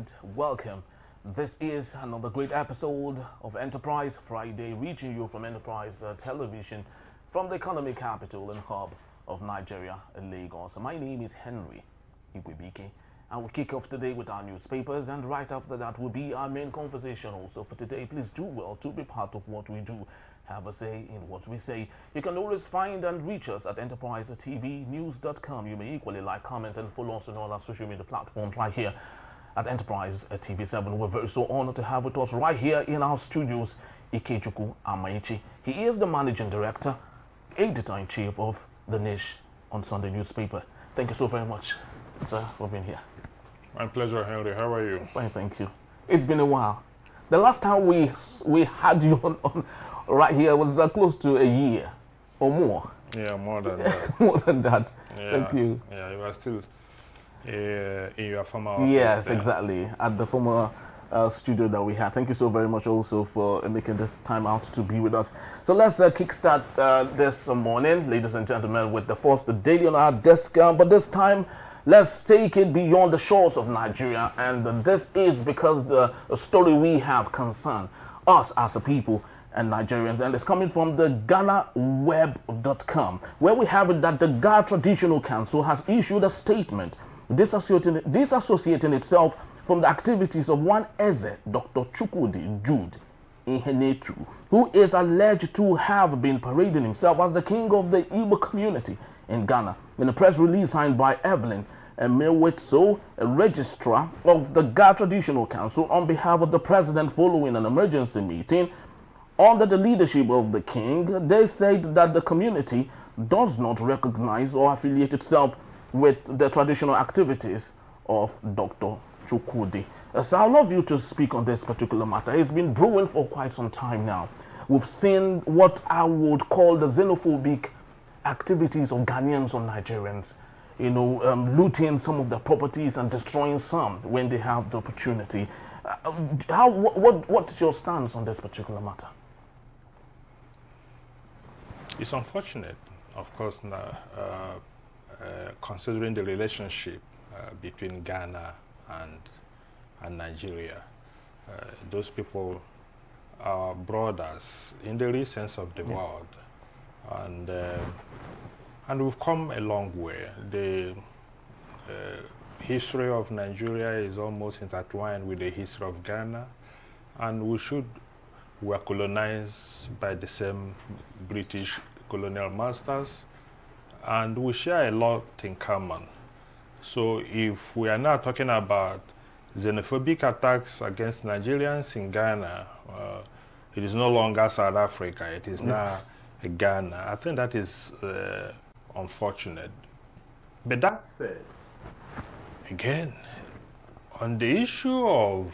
and welcome. This is another great episode of Enterprise Friday, reaching you from Enterprise Television from the economic capital and hub of Nigeria, Lagos. My name is Henry Igwebike. I will kick off today with our newspapers, and right after that will be our main conversation also for today. Please do well to be part of what we do. Have a say in what we say. You can always find and reach us at enterprisetvnews.com. You may equally like, comment, and follow us on all our social media platforms right here at Enterprise TV7. We're very so honored to have with us right here in our studios Ikechukwu Amaichi. He is the managing director, editor-in-chief of The Niche on Sunday newspaper. Thank you so very much, sir, for being here. My pleasure, Henry. How are you? Fine, thank you. It's been a while. The last time we had you on right here was close to a year or more. Yeah, more than that. More than that. Yeah, thank you. Yeah, you are still in your former office. Yes, there. exactly. At the former studio that we had. Thank you so very much also for making this time out to be with us. So let's kickstart this morning, ladies and gentlemen, with the first daily on our desk. But this time, let's take it beyond the shores of Nigeria. And this is because the story we have concern us as a people and Nigerians, and it's coming from the GhanaWeb.com, where we have it that the Ga Traditional Council has issued a statement disassociating itself from the activities of one Eze, Dr. Chukwudi Jude Ihenetu, who is alleged to have been parading himself as the king of the Igbo community in Ghana. In a press release signed by Evelyn Emewetso, a registrar of the Ga Traditional Council, on behalf of the president following an emergency meeting, under the leadership of the king, they said that the community does not recognize or affiliate itself with the traditional activities of Dr. Chukwudi. So I'd love you to speak on this particular matter. It's been brewing for quite some time now. We've seen what I would call the xenophobic activities of Ghanaians or Nigerians, looting some of their properties and destroying some when they have the opportunity. What's your stance on this particular matter? It's unfortunate, of course, considering the relationship between Ghana and Nigeria. Those people are brothers in the real sense of the word, and we've come a long way. The history of Nigeria is almost intertwined with the history of Ghana, and we were colonized by the same British colonial masters, and we share a lot in common. So if we are now talking about xenophobic attacks against Nigerians in Ghana, it is no longer South Africa, it is now Ghana. I think that is unfortunate. But that said, again, on the issue of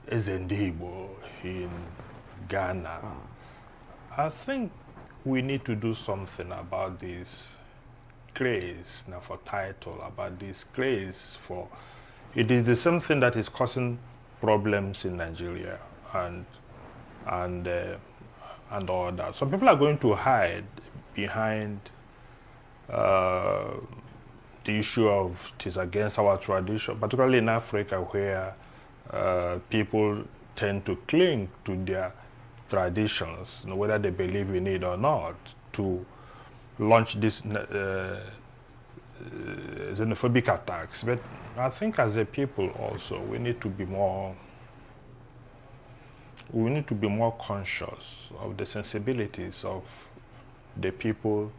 Ezendibo in Ghana, I think we need to do something about this craze now for title, about this craze for it is the same thing that is causing problems in Nigeria and all that. Some people are going to hide behind the issue of it is against our tradition, particularly in Africa, where people tend to cling to their traditions, whether they believe in it or not, to launch these xenophobic attacks. But I think as a people also, we need to be more conscious of the sensibilities of the people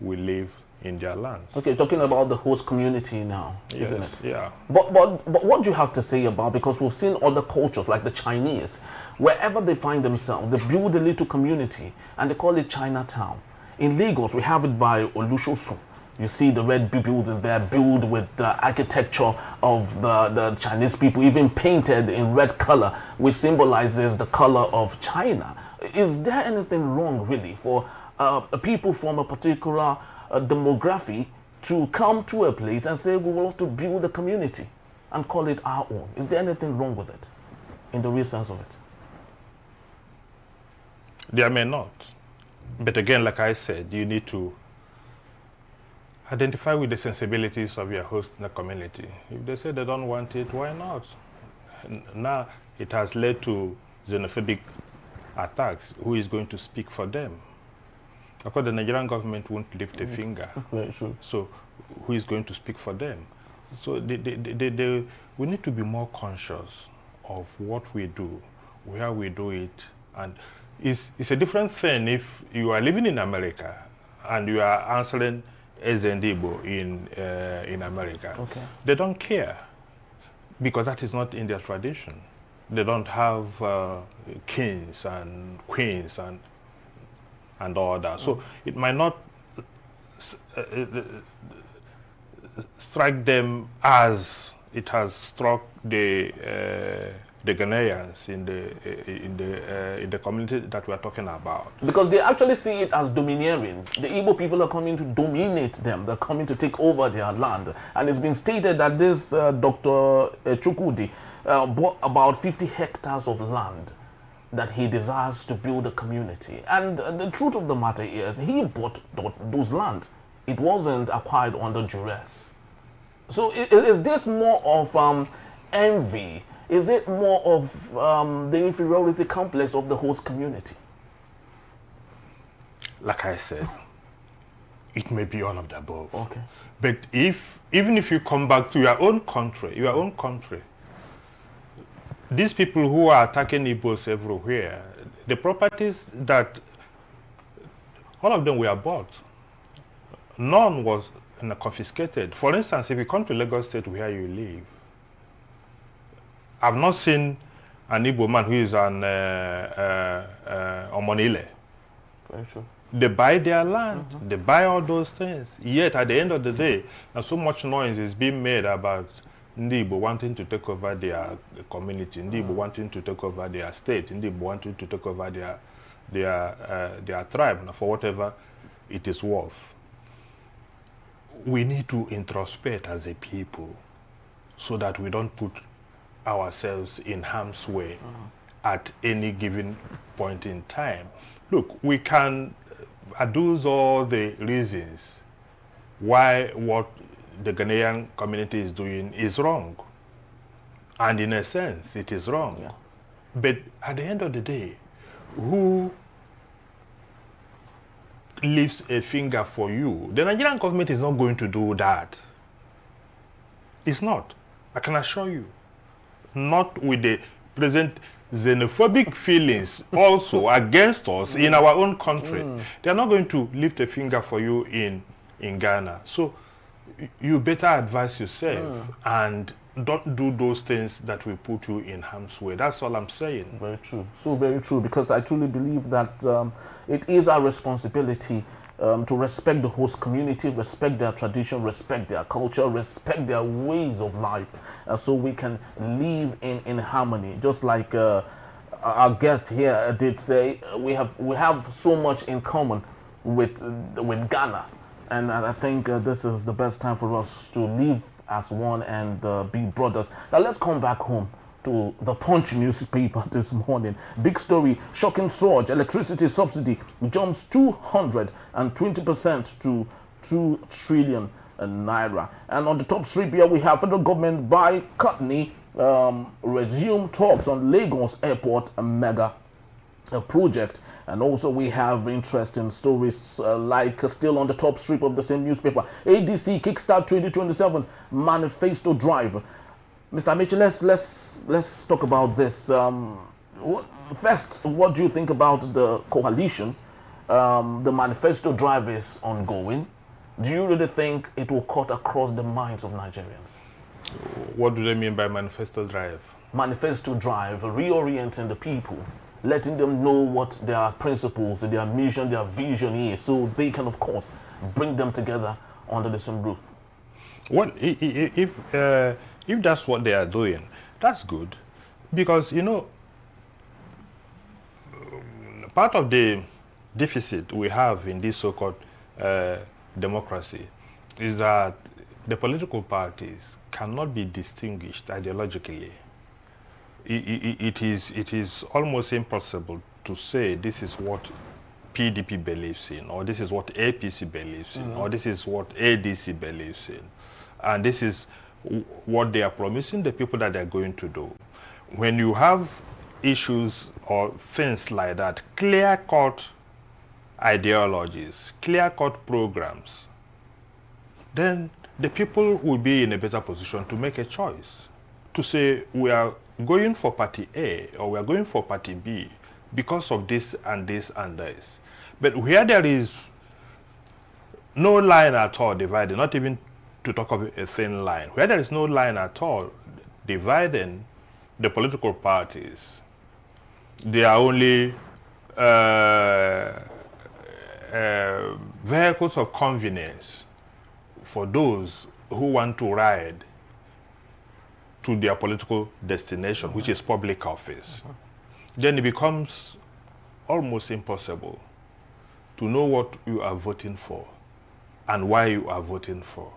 we live in their lands. Okay, talking about the host community now, Yes, isn't it? Yeah. But what do you have to say about, because we've seen other cultures like the Chinese, wherever they find themselves, they build a little community and they call it Chinatown. In Lagos, we have it by Olushosu. You see the red buildings there, built with the architecture of the Chinese people, even painted in red color, which symbolizes the color of China. Is there anything wrong, really, for people from a particular demography to come to a place and say, we want to build a community and call it our own? Is there anything wrong with it, in the real sense of it? There may not. But again, like I said, you need to identify with the sensibilities of your host in the community. If they say they don't want it, why not? Now it has led to xenophobic attacks. Who is going to speak for them? Of course, the Nigerian government won't lift a finger. Very true. So who is going to speak for them? So we need to be more conscious of what we do, where we do it. And it's a different thing if you are living in America and you are answering Ezendibo in America. Okay. They don't care because that is not in their tradition. They don't have kings and queens and all that. So it might not strike them as it has struck the Ghanaians in the community that we are talking about. Because they actually see it as domineering. The Igbo people are coming to dominate them. They're coming to take over their land. And it's been stated that this Dr. Chukwudi bought about 50 hectares of land that he desires to build a community. And the truth of the matter is, he bought those land. It wasn't acquired under duress. So is this more of envy? Is it more of the inferiority complex of the host community? Like I said, it may be all of the above. Okay. But even if you come back to your own country, these people who are attacking Igbos everywhere, the properties that all of them were bought, none was confiscated. For instance, if you come to Lagos State where you live, I've not seen an Igbo man who is on Omonile. Very true. They buy their land, they buy all those things. Yet at the end of the day, so much noise is being made about Ndi Igbo wanting to take over their community, Ndi Igbo wanting to take over their state, Ndi Igbo wanting to take over their tribe, for whatever it is worth. We need to introspect as a people so that we don't put ourselves in harm's way at any given point in time. Look, we can adduce all the reasons why what the Ghanaian community is doing is wrong. And in a sense, it is wrong. Yeah. But at the end of the day, who lifts a finger for you? The Nigerian government is not going to do that. It's not. I can assure you. Not with the present xenophobic feelings also against us in our own country. They're not going to lift a finger for you in Ghana. So you better advise yourself and don't do those things that will put you in harm's way. That's all I'm saying. Very true. So very true, because I truly believe that it is our responsibility to respect the host community, respect their tradition, respect their culture, respect their ways of life, so we can live in harmony. Just like our guest here did say, we have so much in common with Ghana, and I think this is the best time for us to live as one and be brothers. Now let's come back home to the Punch newspaper this morning. Big story: shocking surge, electricity subsidy jumps 220% to 2 trillion naira. And on the top strip here, we have federal government by Kutney resume talks on Lagos Airport mega project. And also we have interesting stories like still on the top strip of the same newspaper. ADC Kickstart 2027 manifesto drive. Mr. Amici, let's talk about this. First, what do you think about the coalition? The manifesto drive is ongoing. Do you really think it will cut across the minds of Nigerians? What do they mean by manifesto drive? Manifesto drive, reorienting the people, letting them know what their principles, their mission, their vision is, so they can, of course, bring them together under the same roof. Well, if that's what they are doing, that's good, because part of the deficit we have in this so-called democracy is that the political parties cannot be distinguished ideologically. It is almost impossible to say this is what PDP believes in, or this is what APC believes in, or this is what ADC believes in, and this is what they are promising the people that they're going to do. When you have issues or things like that, clear-cut ideologies, clear-cut programs, then the people will be in a better position to make a choice, to say we are going for party A or we are going for party B because of this and this and this. But where there is no line at all dividing, not even to talk of a thin line, where there is no line at all dividing the political parties, they are only vehicles of convenience for those who want to ride to their political destination, which is public office. Then it becomes almost impossible to know what you are voting for and why you are voting for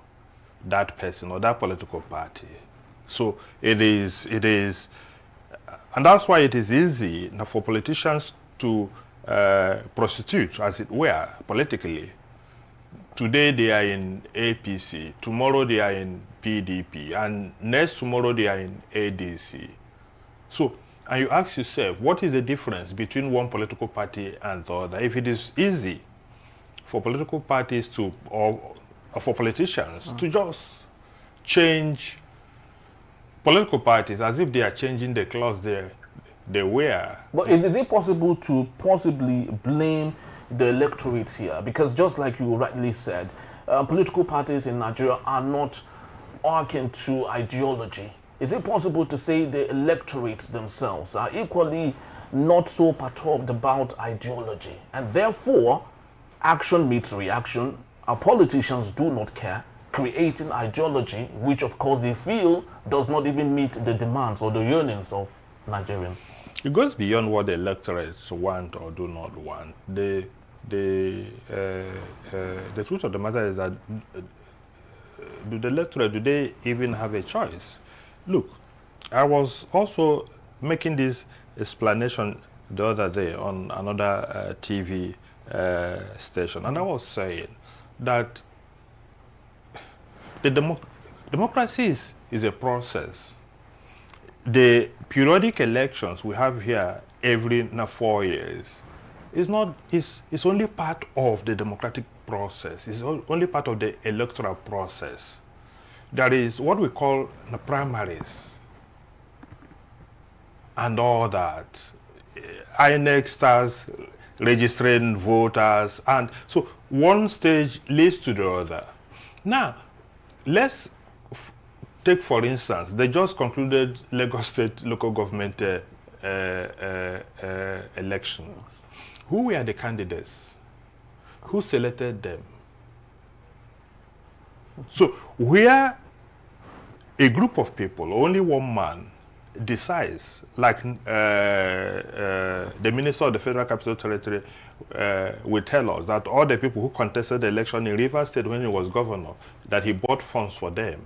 that person or that political party. So it is, and that's why it is easy now for politicians to prostitute, as it were, politically. Today they are in APC, tomorrow they are in PDP, and next tomorrow they are in ADC. So, and you ask yourself, what is the difference between one political party and the other? If it is easy for political parties to, or for politicians to just change political parties as if they are changing the clothes they wear. But is it possible to possibly blame the electorate here? Because just like you rightly said, political parties in Nigeria are not akin to ideology. Is it possible to say the electorate themselves are equally not so perturbed about ideology, and therefore action meets reaction? Our politicians do not care, creating ideology which of course they feel does not even meet the demands or the yearnings of Nigerians? It goes beyond what the electorates want or do not want. The truth of the matter is that do the electorate, do they even have a choice? Look, I was also making this explanation the other day on another TV station, and I was saying that the democracy is a process. The periodic elections we have here every 4 years is only part of the democratic process. It's only part of the electoral process. There is what we call the primaries and all that. INEC starts registering voters, and so one stage leads to the other. Now, let's take for instance, they just concluded Lagos State local government election. Who were the candidates? Who selected them? So where a group of people, only one man, decides, like the Minister of the Federal Capital Territory will tell us that all the people who contested the election in Rivers State when he was governor, that he bought funds for them.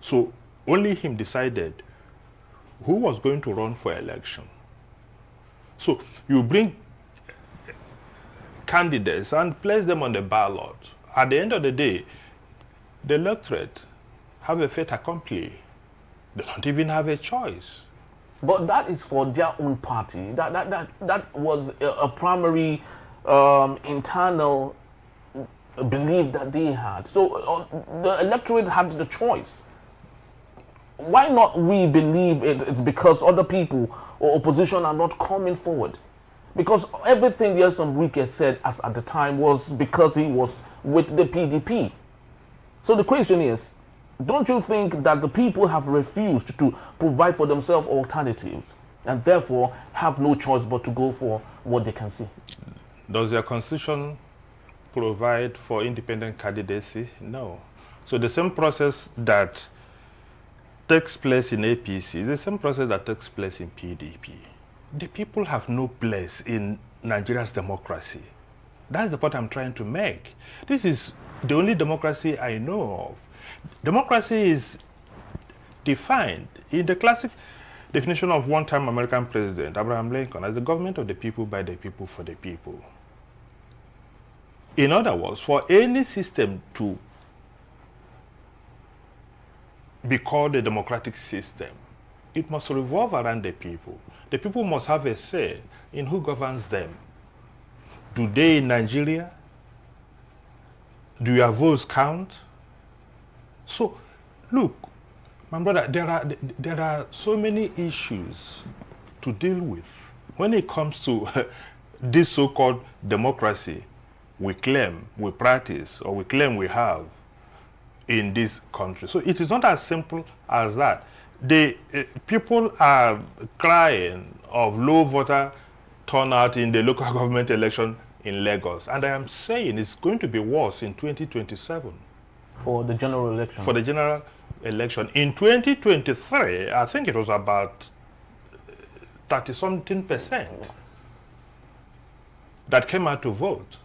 So only him decided who was going to run for election. So you bring candidates and place them on the ballot. At the end of the day, the electorate have a fait accompli. They don't even have a choice. But that is for their own party. That was a primary internal belief that they had. So the electorate had the choice. Why not we believe it's because other people or opposition are not coming forward? Because everything Yesom Wike said at the time was because he was with the PDP. So the question is, don't you think that the people have refused to provide for themselves alternatives and therefore have no choice but to go for what they can see? Does your constitution provide for independent candidacy? No. So the same process that takes place in APC is the same process that takes place in PDP. The people have no place in Nigeria's democracy. That's the point I'm trying to make. This is the only democracy I know of. Democracy is defined in the classic definition of one-time American president, Abraham Lincoln, as the government of the people, by the people, for the people. In other words, for any system to be called a democratic system, it must revolve around the people. The people must have a say in who governs them. Today in Nigeria, do your votes count? So, look, my brother, there are so many issues to deal with when it comes to this so-called democracy we claim, we practice, or we claim we have in this country. So it is not as simple as that. The people are crying of low voter turnout in the local government election in Lagos, and I am saying it's going to be worse in 2027. For the general election? For the general election. In 2023, I think it was about 30-something% that came out to vote.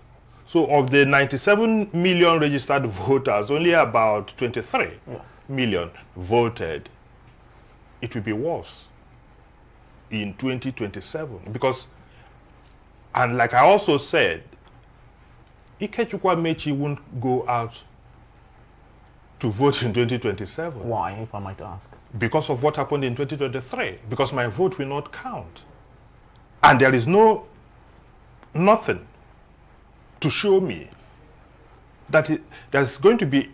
So of the 97 million registered voters, only about 23 million voted. It will be worse in 2027 because, and like I also said, Ikechukwu Mechi won't go out to vote in 2027. Why, if I might ask? Because of what happened in 2023. Because my vote will not count. And there is nothing to show me that there's going to be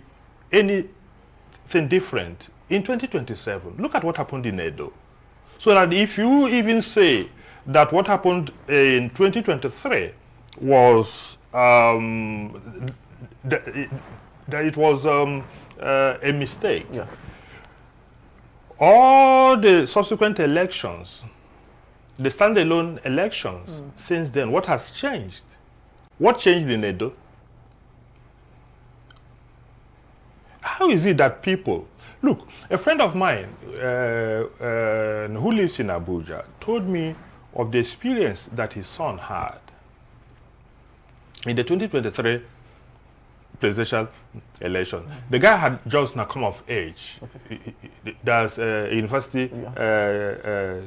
anything different in 2027. Look at what happened in Edo. So that if you even say that what happened in 2023 was that it was a mistake. Yes. All the subsequent elections, the standalone elections, since then, what has changed? What changed in Edo? How is it that people... Look, a friend of mine who lives in Abuja told me of the experience that his son had in the 2023 presidential election. The guy had just now come of age. There's a university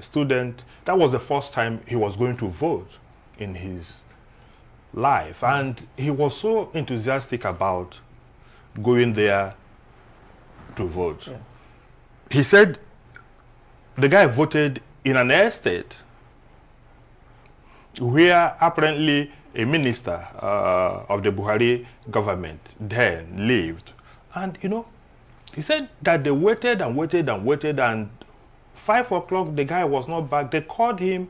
student. That was the first time he was going to vote in his life. And he was so enthusiastic about going there to vote. Yeah. He said the guy voted in an estate where apparently a minister of the Buhari government then lived. And, you know, he said that they waited and waited and waited, and 5 o'clock, the guy was not back. They called him,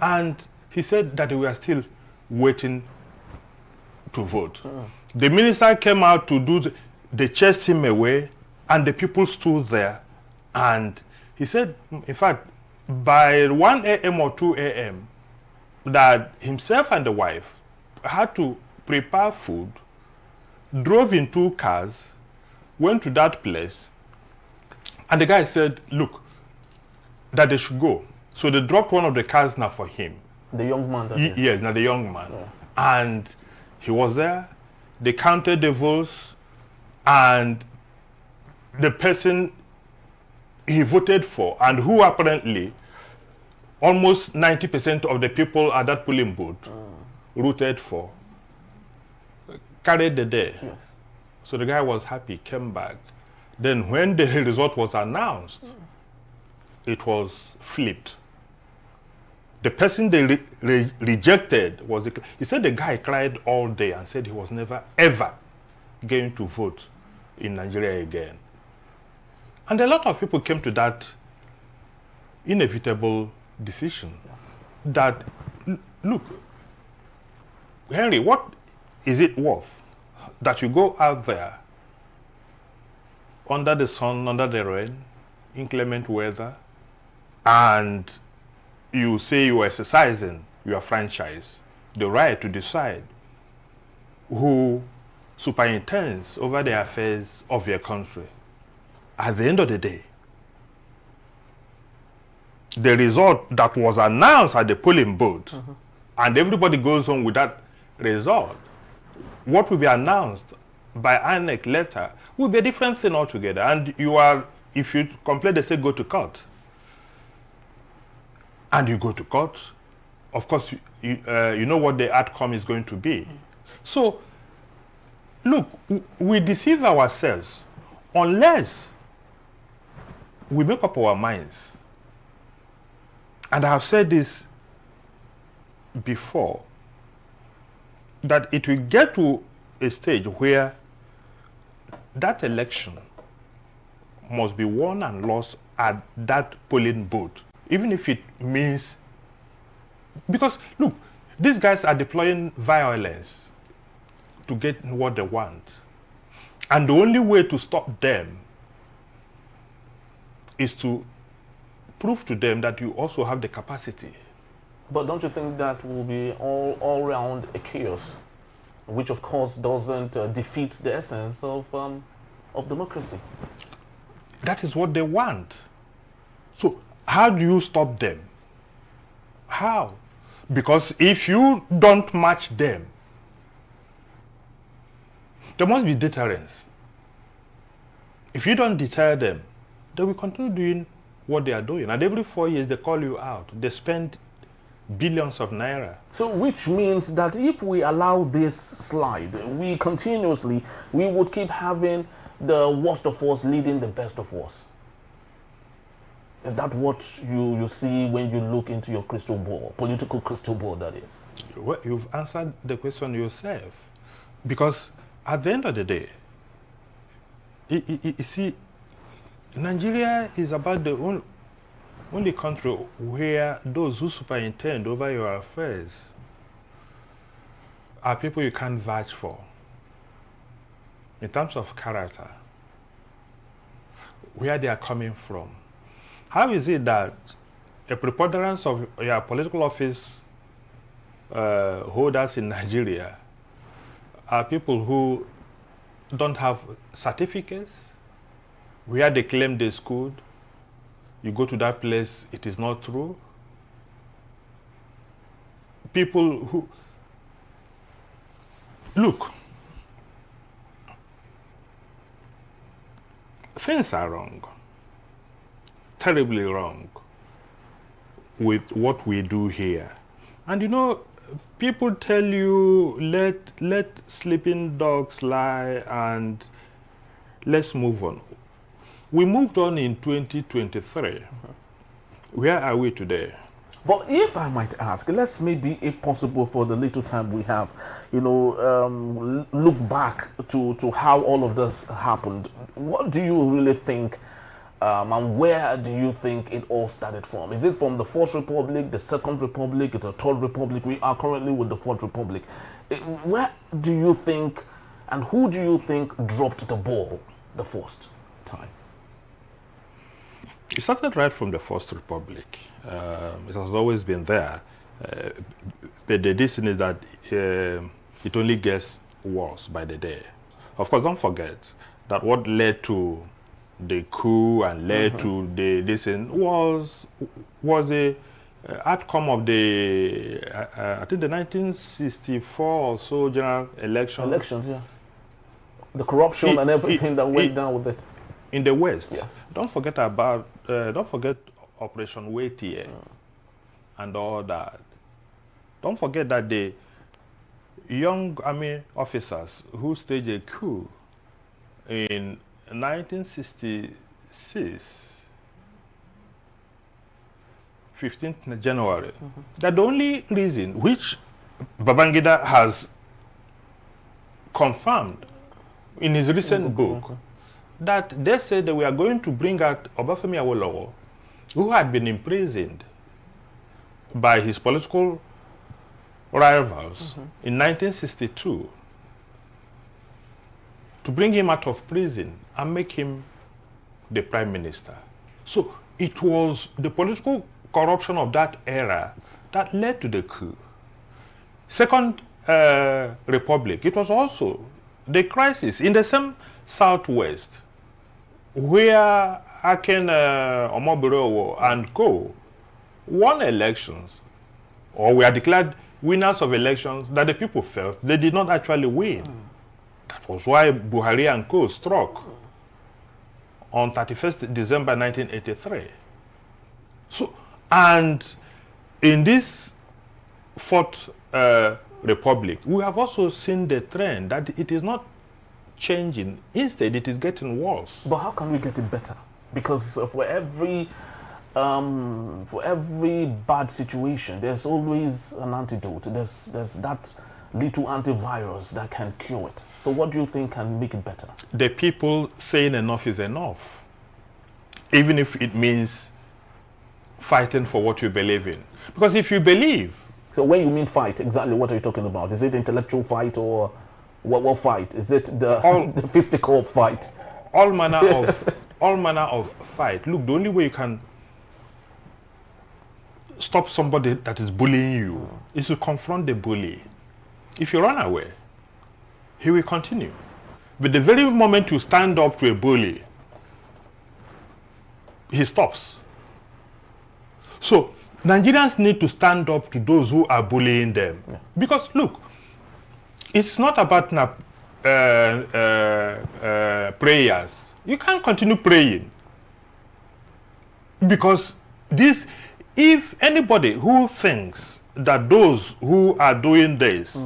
and he said that they were still waiting to vote. The minister came out to do, they chased him away, and the people stood there. And he said, in fact, by 1 a.m. or 2 a.m., that himself and the wife had to prepare food, drove in 2 cars, went to that place, and the guy said, look, that they should go. So they dropped one of the cars now for him. The young man? Yes, now the young man. Yeah. And he was there, they counted the votes, and the person he voted for, and who apparently almost 90% of the people at that polling booth rooted for, carried the day. Yes. So the guy was happy, came back. Then when the result was announced, it was flipped. The person they rejected was, he said the guy cried all day and said he was never ever going to vote in Nigeria again. And a lot of people came to that inevitable decision that, look, Henry, what is it worth that you go out there under the sun, under the rain, inclement weather, and you say you are exercising your franchise, the right to decide who superintends over the affairs of your country. At the end of the day, the result that was announced at the polling booth, and everybody goes on with that result, what will be announced by INEC later will be a different thing altogether. And you are, if you complain, they say go to court. And you go to court, of course, you know what the outcome is going to be. So, look, we deceive ourselves unless we make up our minds. And I have said this before, that it will get to a stage where that election must be won and lost at that polling booth, even if it means, because look, these guys are deploying violence to get what they want, and the only way to stop them is to prove to them that you also have the capacity. But don't you think that will be all around a chaos, which of course doesn't defeat the essence of democracy? That is what they want. So how do you stop them? How? Because if you don't match them, there must be deterrence. If you don't deter them, they will continue doing what they are doing. And every 4 years they call you out. They spend billions of naira. So which means that if we allow this slide, we would keep having the worst of us leading the best of us. Is that what you see when you look into your crystal ball, political crystal ball, that is? Well, you've answered the question yourself. Because at the end of the day, you see, Nigeria is about the only country where those who superintend over your affairs are people you can't vouch for in terms of character, where they are coming from. How is it that a preponderance of your political office holders in Nigeria are people who don't have certificates, where they claim they schooled? You go to that place, it is not true. People who, look, things are wrong, terribly wrong with what we do here. And you know, people tell you, let sleeping dogs lie and let's move on. We moved on in 2023. Where are we today? But if I might ask, let's maybe, if possible, for the little time we have, look back to how all of this happened. What do you really think, and where do you think it all started from? Is it from the Fourth Republic, the Second Republic, the Third Republic? We are currently with the Fourth Republic. Where do you think, and who do you think dropped the ball the first time? It started right from the First Republic. It has always been there. But the reason is that it only gets worse by the day. Of course, don't forget that what led to the coup and led to this was the outcome of the I think the 1964 or so general elections. Elections, yeah. The corruption and everything that went down with it. In the West. Yes. Don't forget Operation Waitier and all that. Don't forget that the young army officers who staged a coup in 1966, 15th January, that the only reason which Babangida has confirmed in his recent book, that they said that we are going to bring out Obafemi Awolowo, who had been imprisoned by his political rivals in 1962, to bring him out of prison and make him the prime minister. So it was the political corruption of that era that led to the coup. Second Republic, it was also the crisis in the same Southwest, where Aken Omobiro and co won elections, or were declared winners of elections that the people felt they did not actually win. That was why Buhari and co struck on 31st December 1983. So, and in this Fourth republic, we have also seen the trend that it is not changing. Instead, it is getting worse. But how can we get it better? Because for every bad situation, there's always an antidote. There's that little antivirus that can cure it. So what do you think can make it better? The people saying enough is enough, even if it means fighting for what you believe in. Because if you believe... So when you mean fight, exactly what are you talking about? Is it intellectual fight or what fight? Is it the physical fight? All manner of fight. Look, the only way you can stop somebody that is bullying you is to confront the bully. If you run away, he will continue. But the very moment you stand up to a bully, he stops. So Nigerians need to stand up to those who are bullying them. Yeah. Because look, it's not about prayers. You can't continue praying. Because if anybody who thinks that those who are doing this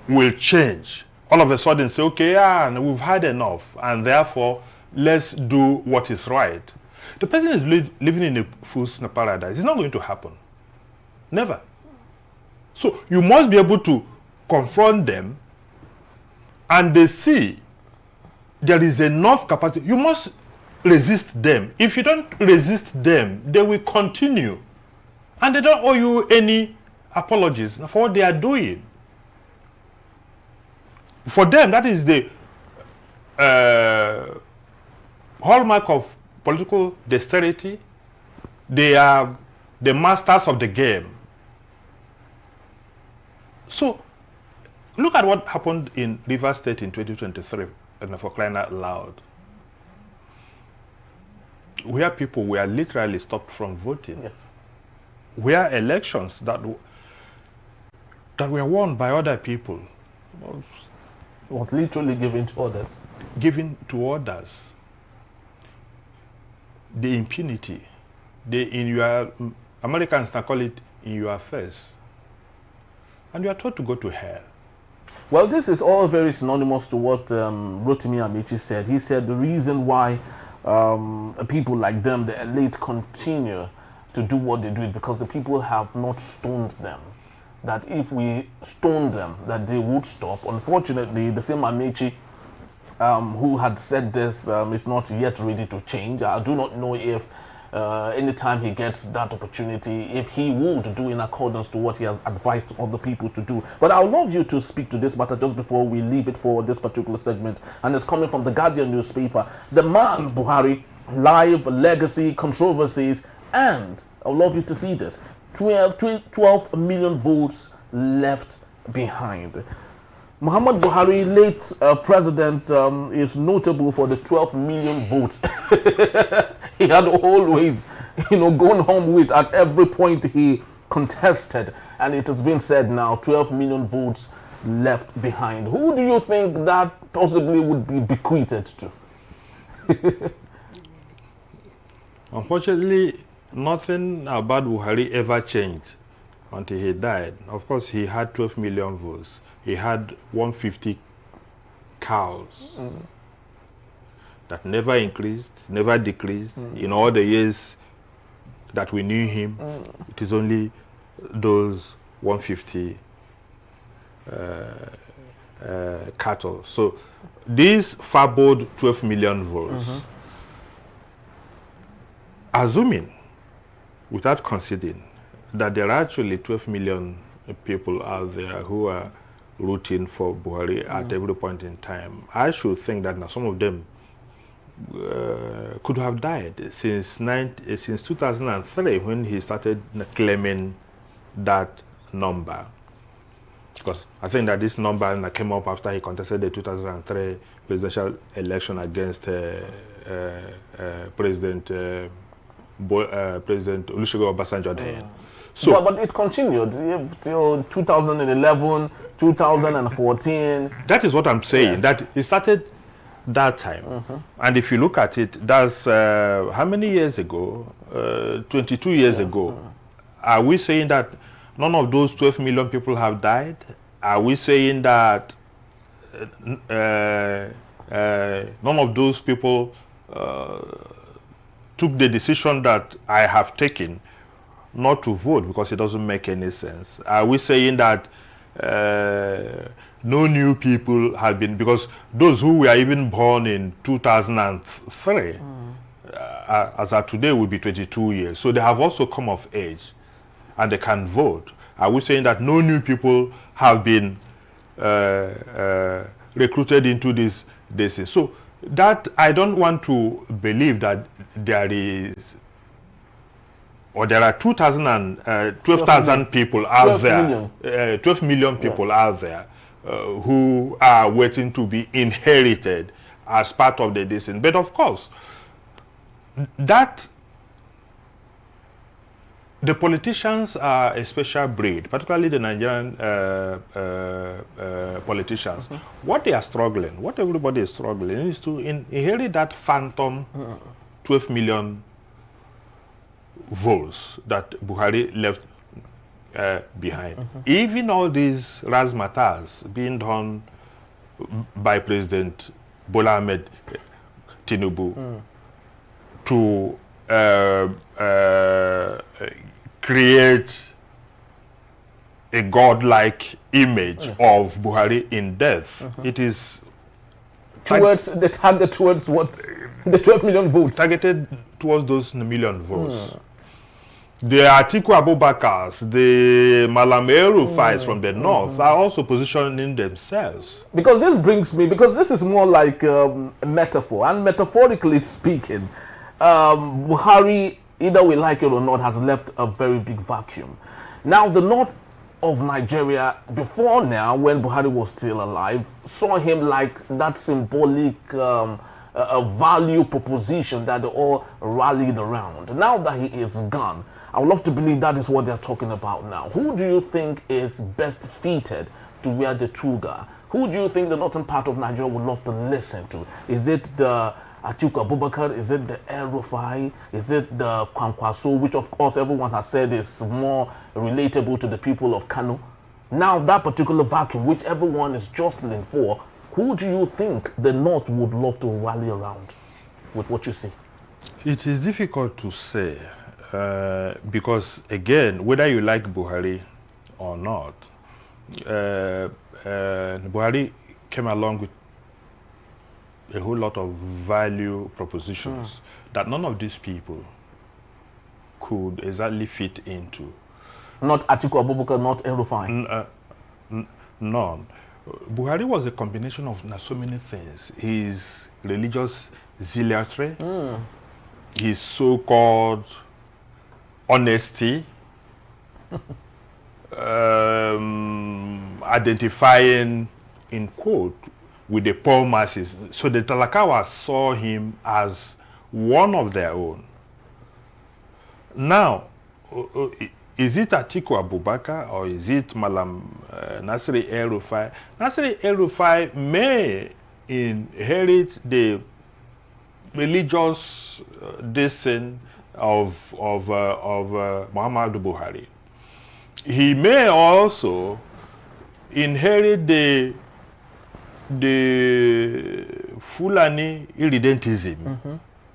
will change, all of a sudden say, okay, we've had enough, and therefore let's do what is right. The person is living in a fool's paradise. It's not going to happen. Never. So you must be able to confront them, and they see there is enough capacity. You must resist them. If you don't resist them, they will continue. And they don't owe you any apologies for what they are doing. For them, that is the hallmark of political dexterity. They are the masters of the game. So, look at what happened in Rivers State in 2023, and for crying out loud, where people were literally stopped from voting. Yes. Where elections that were won by other people was literally given to others. Given to others. The impunity. Americans now call it in your face. And you are told to go to hell. Well, this is all very synonymous to what Rotimi Amaechi said. He said the reason why people like them, the elite, continue to do what they do is because the people have not stoned them. That if we stone them, that they would stop. Unfortunately, the same Amaechi who had said this is not yet ready to change. I do not know if anytime he gets that opportunity, if he would do in accordance to what he has advised other people to do. But I would love you to speak to this matter just before we leave it for this particular segment. And it's coming from the Guardian newspaper. The man, Buhari, live legacy, controversies, and I would love you to see this. 12 million votes left behind. Muhammad Buhari, late president, is notable for the 12 million votes he had always, gone home with at every point he contested. And it has been said now, 12 million votes left behind. Who do you think that possibly would be bequeathed to? Unfortunately, nothing about Buhari ever changed until he died. Of course, he had 12 million votes. He had 150 cows that never increased, never decreased. In all the years that we knew him, it is only those 150 cattle. So these fabled 12 million votes, assuming, without conceding, that there are actually 12 million people out there who are rooting for Buhari at every point in time, I should think that now some of them could have died since 2003 when he started claiming that number. Because I think that this number came up after he contested the 2003 presidential election against President Olusegun Obasanjo then. So, but it continued till 2011, 2014. That is what I'm saying. Yes. That it started that time. And if you look at it, that's how many years ago? 22 years ago. Are we saying that none of those 12 million people have died? Are we saying that none of those people took the decision that I have taken not to vote because it doesn't make any sense? Are we saying that no new people have been, because those who were even born in 2003 as of today will be 22 years, so they have also come of age and they can vote. Are we saying that no new people have been recruited into this? So that I don't want to believe that there is, or there are 12,000 people out there, 12 million people out there who are waiting to be inherited as part of the decision. But of course, that the politicians are a special breed, particularly the Nigerian politicians. What they are struggling, what everybody is struggling, is to inherit that phantom 12 million votes that Buhari left behind. Even all these razzmatazz being done by President Bola Ahmed Tinubu to create a godlike image of Buhari in death. It is towards the target, towards what? The 12 million votes. Targeted towards those million votes. The Atiku Abubakars, the Malameru fights from the north are also positioning themselves. Because this brings me, because this is more like a metaphor, and metaphorically speaking, Buhari, either we like it or not, has left a very big vacuum. Now, the north of Nigeria, before now, when Buhari was still alive, saw him like that symbolic value proposition that they all rallied around. Now that he is gone, I would love to believe that is what they're talking about now. Who do you think is best fitted to wear the Tuga? Who do you think the northern part of Nigeria would love to listen to? Is it the Atiku Abubakar? Is it the El Rufai? Is it the Kwankwaso, which of course everyone has said is more relatable to the people of Kano? Now that particular vacuum, which everyone is jostling for, who do you think the North would love to rally around with what you see? It is difficult to say because, again, whether you like Buhari or not, Buhari came along with a whole lot of value propositions that none of these people could exactly fit into. Not Atiku Abubakar, not El Rufai? None. Buhari was a combination of so many things. His religious zealotry, his so-called honesty, identifying, in quote, with the poor masses. So the Talakawas saw him as one of their own. Now, is it Atiku Abubakar or is it Malam Nasri El Rufai? Nasri El Rufai may inherit the religious descent of Muhammadu Buhari. He may also inherit the Fulani irredentism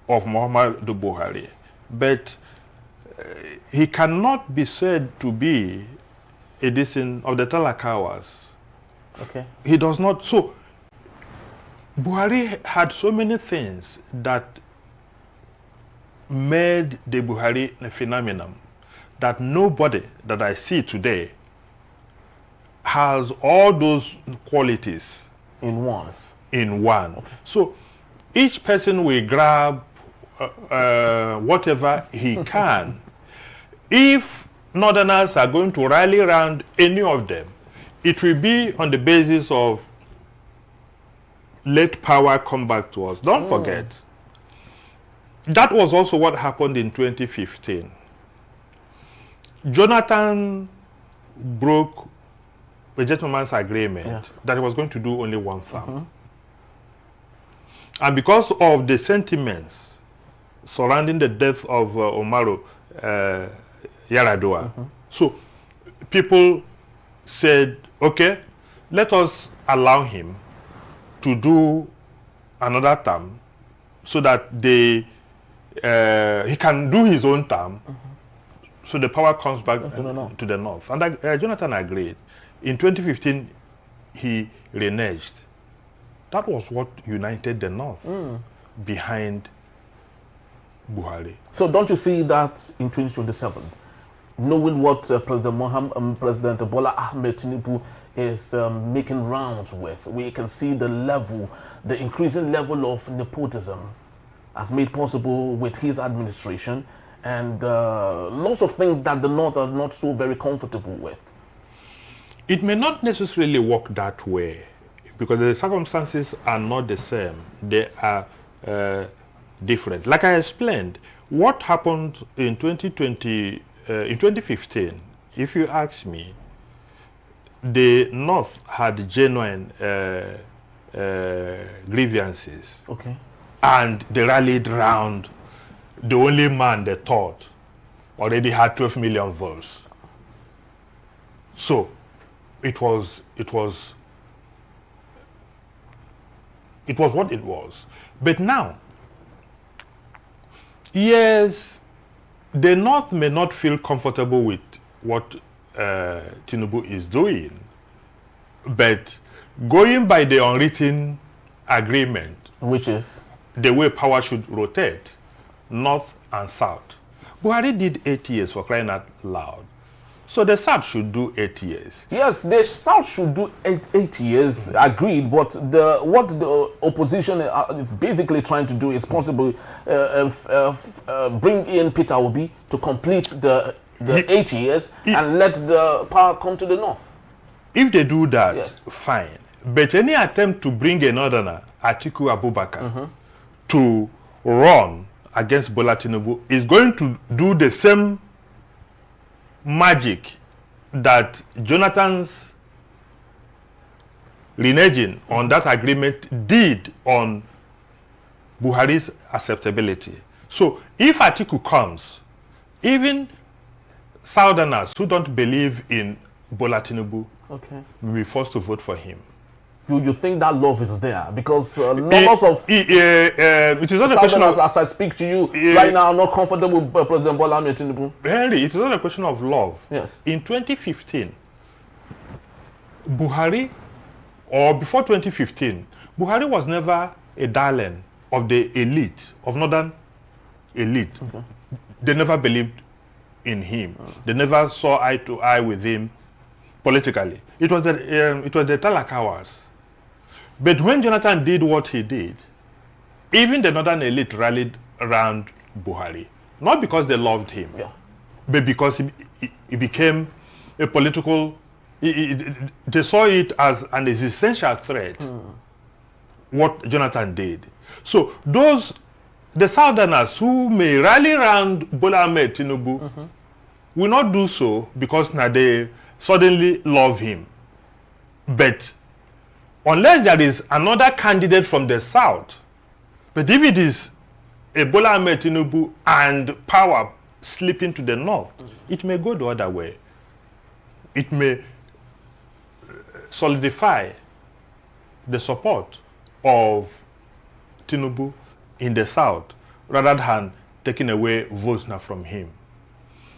of Muhammadu Buhari, but he cannot be said to be a descendant of the Talakawas. Okay. He does not. So Buhari had so many things that made the Buhari a phenomenon that nobody that I see today has all those qualities in one. Okay. So each person will grab whatever he can. If Northerners are going to rally around any of them, it will be on the basis of let power come back to us. Don't forget, that was also what happened in 2015. Jonathan broke a gentleman's agreement that he was going to do only one term. And because of the sentiments surrounding the death of Umaru Yar'Adua, so people said, okay, let us allow him to do another term so that he can do his own term, so the power comes back to the North. And Jonathan agreed. In 2015, he reneged. That was what united the North behind Buhari. So don't you see that in 2027, knowing what President Bola Ahmed Tinubu is making rounds with, we can see the increasing level of nepotism as made possible with his administration, and lots of things that the North are not so very comfortable with. It may not necessarily work that way, because the circumstances are not the same. They are different. Like I explained, what happened in 2015, if you ask me, the North had genuine grievances. Okay. And they rallied round the only man they thought already had 12 million votes. So it was what it was. But now, yes, the North may not feel comfortable with what Tinubu is doing, but going by the unwritten agreement, which is the way power should rotate, North and South. Buhari did 8 years, for crying out loud. So the South should do 8 years. Yes, the South should do eight years, agreed, but what the opposition is basically trying to do is possibly bring in Peter Obi to complete the 8 years and let the power come to the North. If they do that, yes, fine. But any attempt to bring a northerner, Atiku Abubakar, to run against Bola Tinubu is going to do the same magic that Jonathan's reneging on that agreement did on Buhari's acceptability. So if Atiku comes, even Southerners who don't believe in Bola Tinubu will be forced to vote for him. You think that love is there? Because numbers of it is not a question of, as I speak to you right now, I'm not comfortable with President Bola Ahmed Tinubu. Henry, it is not a question of love. Yes. In 2015, Buhari, or before 2015, Buhari was never a darling of the elite, of northern elite. They never believed in him. They never saw eye to eye with him politically. It was the Talakawas. But when Jonathan did what he did, even the northern elite rallied around Buhari. Not because they loved him, but because he became a political, they saw it as an existential threat, what Jonathan did. So the Southerners who may rally around Bola Ahmed Tinubu will not do so because now they suddenly love him. But unless there is another candidate from the South, but if it is a Bola Ahmed Tinubu and power slipping to the North, it may go the other way. It may solidify the support of Tinubu in the South rather than taking away votes now from him.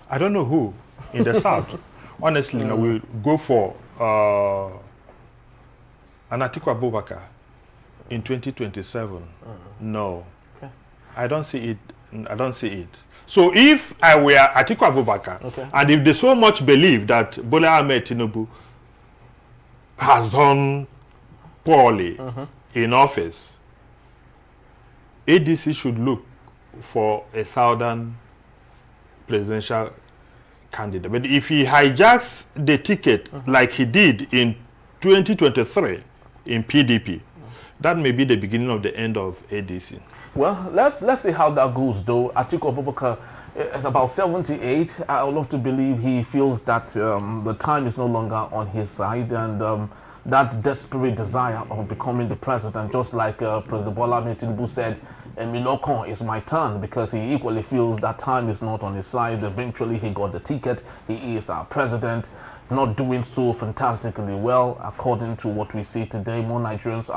I don't know who in the South. Honestly, we'll go for an Atiku Abubakar in 2027. No. I don't see it. I don't see it. So if I were Atiku Abubakar, and if they so much believe that Bola Ahmed Tinubu has done poorly in office, ADC should look for a southern presidential candidate. But if he hijacks the ticket like he did in 2023 in PDP, that may be the beginning of the end of ADC. Well, let's see how that goes, though. Atiku Abubakar is about 78. I would love to believe he feels that the time is no longer on his side, and that desperate desire of becoming the president, just like President Bola Ahmed Tinubu said, Emilokon, it's my turn, because he equally feels that time is not on his side. Eventually he got the ticket, he is our president, not doing so fantastically well according to what we see today. More Nigerians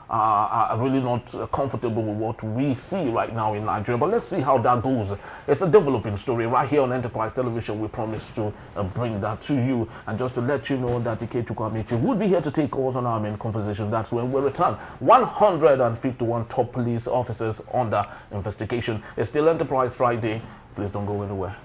are really not comfortable with what we see right now in Nigeria. But let's see how that goes. It's a developing story right here on Enterprise Television. We promise to bring that to you. And just to let you know that Ikechukwu Amechi would be here to take calls on our main conversation. That's when we return. 151 top police officers under investigation. It's still Enterprise Friday. Please don't go anywhere.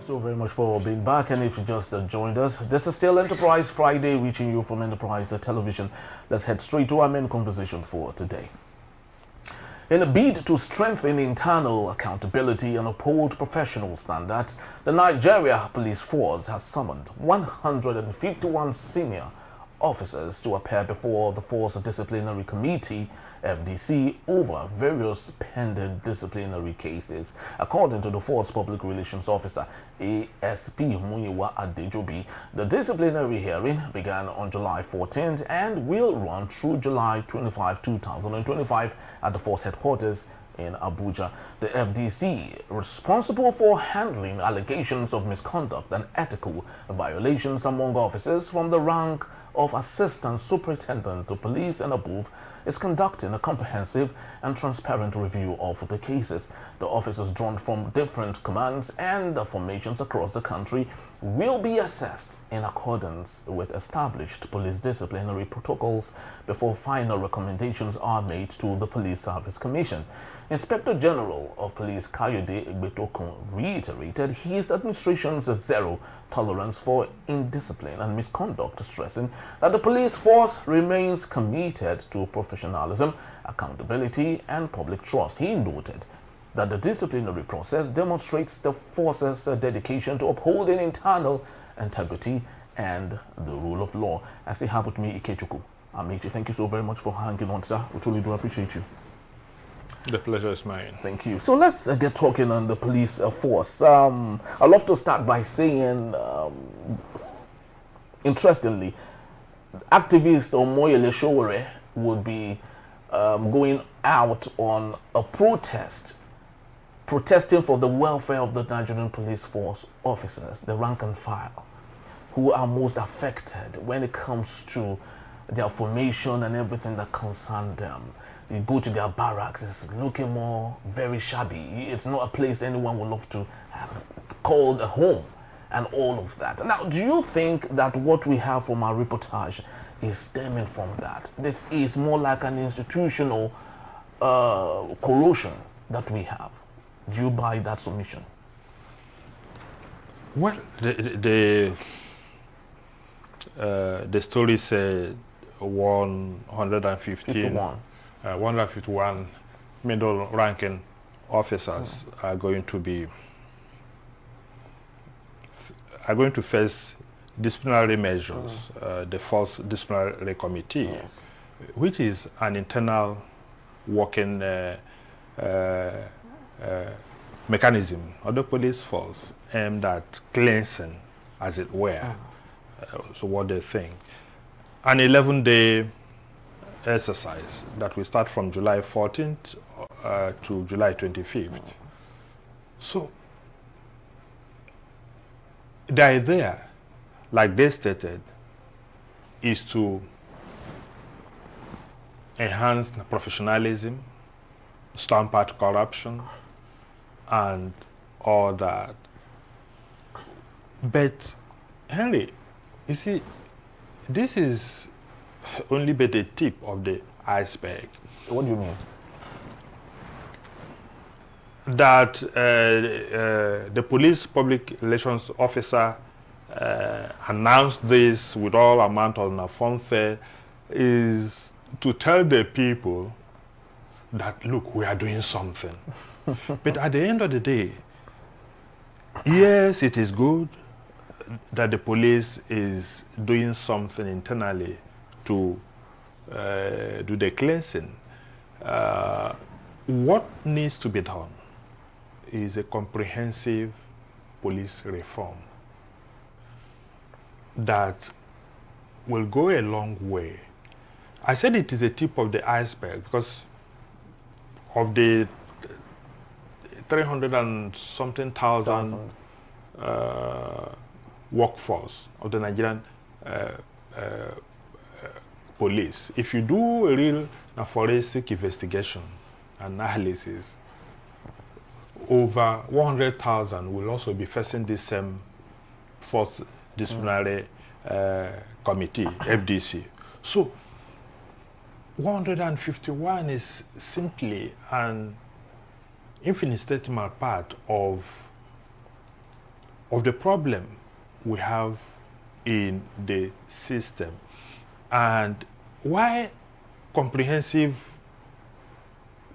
So very much for being back, and if you just joined us, this is still Enterprise Friday, reaching you from Enterprise Television. Let's head straight to our main conversation for today. In a bid to strengthen internal accountability and uphold professional standards, the Nigeria Police Force has summoned 151 senior officers to appear before the Force Disciplinary Committee, FDC, over various pending disciplinary cases. According to the Force Public Relations Officer, ACP Muyiwa Adejobi, the disciplinary hearing began on July 14th and will run through July 25, 2025 at the Force headquarters in Abuja. The FDC, responsible for handling allegations of misconduct and ethical violations among officers from the rank of Assistant Superintendent of Police and above, is conducting a comprehensive and transparent review of the cases. The officers drawn from different commands and formations across the country will be assessed in accordance with established police disciplinary protocols before final recommendations are made to the Police Service Commission. Inspector General of Police Kayode Egbetokun reiterated his administration's zero tolerance for indiscipline and misconduct, stressing that the police force remains committed to professionalism, accountability, and public trust. He noted that the disciplinary process demonstrates the force's dedication to upholding internal integrity and the rule of law. As they have with me, Ikechukwu Amechi, thank you so very much for hanging on, sir. We truly do appreciate you. The pleasure is mine. Thank you. So let's get talking on the police force. I'd love to start by saying, interestingly, activist Omoyele Sowore would be going out on a protesting for the welfare of the Nigerian police force officers, the rank and file, who are most affected when it comes to their formation and everything that concerns them. You go to their barracks, it's looking very shabby. It's not a place anyone would love to call a home and all of that. Now, do you think that what we have from our reportage is stemming from that? This is more like an institutional corrosion that we have. Do you buy that submission? Well, the story said 151 middle-ranking officers are going to face disciplinary measures. The Force Disciplinary Committee, which is an internal working mechanism of the police force aimed at cleansing, as it were, so what they think. An 11-day exercise that will start from July 14th to July 25th. So the idea, like they stated, is to enhance professionalism, stamp out corruption, and all that. But Henry, you see, this is only but the tip of the iceberg. What do you mean? that the police public relations officer announced this with all amount of fanfare is to tell the people that, look, we are doing something. But at the end of the day, yes, it is good that the police is doing something internally to do the cleansing. What needs to be done is a comprehensive police reform that will go a long way. I said it is the tip of the iceberg because of the 300 and something thousand workforce of the Nigerian police. If you do a real forensic investigation analysis, over 100,000 will also be facing this same Force Disciplinary Committee, FDC. So 151 is simply an infinitesimal part of the problem we have in the system. And why comprehensive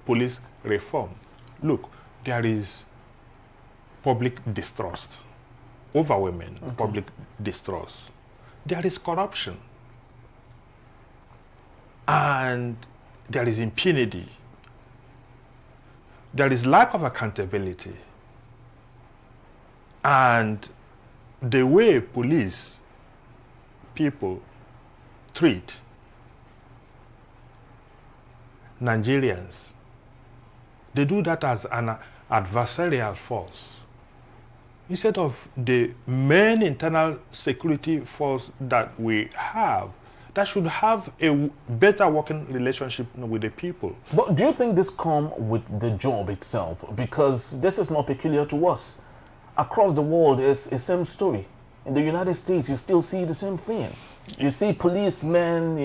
police reform? Look, there is public distrust, overwhelming public distrust. There is corruption, and there is impunity. There is lack of accountability, and the way police people treat Nigerians, they do that as an adversarial force instead of the main internal security force that we have that should have a better working relationship with the people. But do you think this comes with the job itself? Because this is not peculiar to us. Across the world, it's the same story. In the United States, you still see the same thing. You see policemen,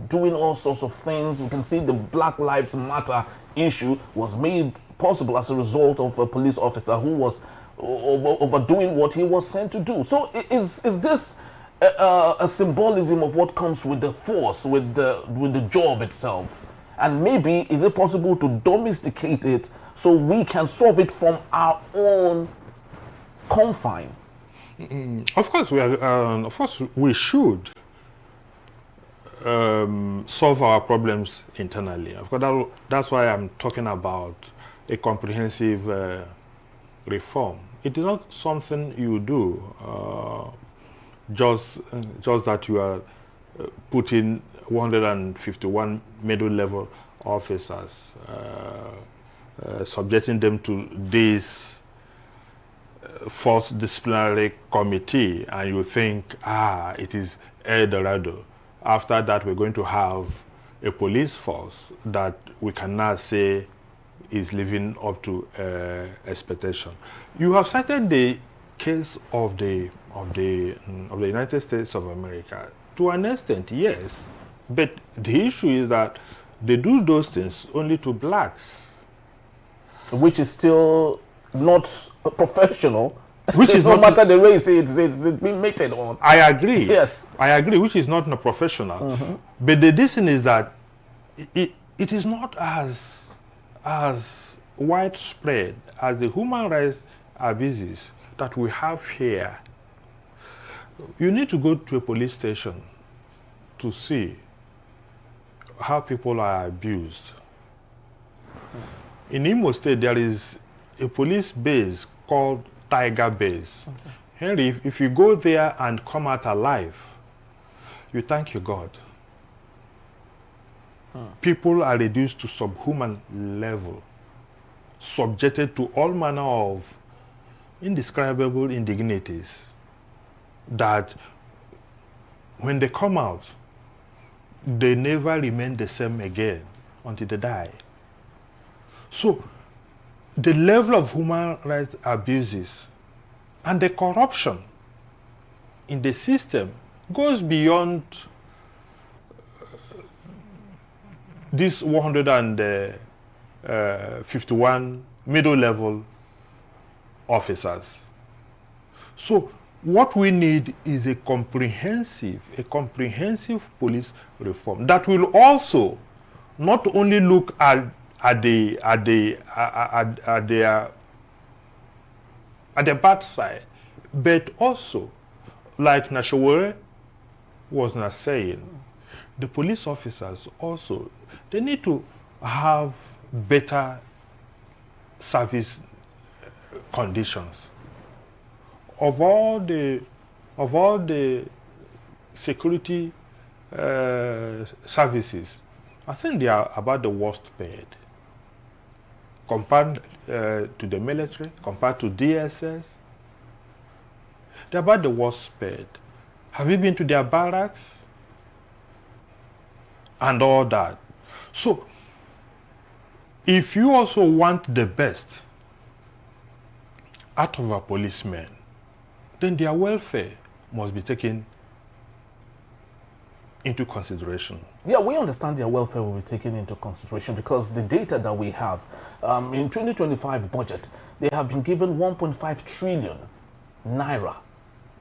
doing all sorts of things. You can see the Black Lives Matter issue was made possible as a result of a police officer who was overdoing what he was sent to do. So is this a symbolism of what comes with the force, with the job itself? And maybe is it possible to domesticate it so we can solve it from our own confine? Of course, we should solve our problems internally. Of course, that's why I'm talking about a comprehensive reform. It is not something you do just that you are putting 151 middle level officers, subjecting them to this Force Disciplinary Committee, and you think, it is El Dorado. After that, we're going to have a police force that we can now say is living up to expectation. You have cited the case of the United States of America. To an extent, yes, but the issue is that they do those things only to blacks, which is still not professional. Which is no matter the race it's been mated on. I agree. Yes, I agree. Which is not professional. But the reason is that it is not as widespread as the human rights abuses that we have here. You need to go to a police station to see how people are abused. In Imo State, there is a police base called Tiger Base. Henry, if you go there and come out alive, you thank your God. People are reduced to subhuman level, subjected to all manner of indescribable indignities that when they come out, they never remain the same again until they die. So the level of human rights abuses and the corruption in the system goes beyond this 151 middle-level officers. So what we need is a comprehensive police reform that will also not only look at the bad side, but also, like Nashawere was not saying, the police officers also, they need to have better service conditions. Of all the security services, I think they are about the worst paid compared to the military, compared to DSS. They're about the worst paid. Have you been to their barracks? And all that. So, if you also want the best out of our policemen, then their welfare must be taken into consideration. Yeah, we understand their welfare will be taken into consideration because the data that we have in 2025 budget, they have been given 1.5 trillion naira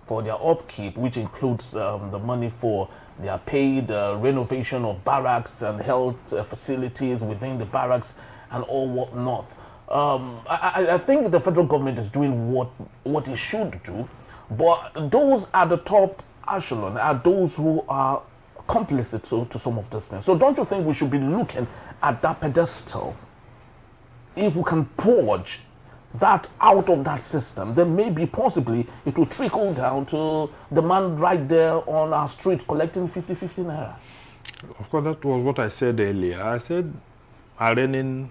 for their upkeep, which includes the money for their paid renovation of barracks and health facilities within the barracks and all whatnot. I think the federal government is doing what it should do, but those at the top echelon are those who are complicit to some of these things. So don't you think we should be looking at that pedestal? If we can purge that out of that system, then maybe possibly it will trickle down to the man right there on our street collecting 50-50 naira. Of course, that was what I said earlier. I said arraigning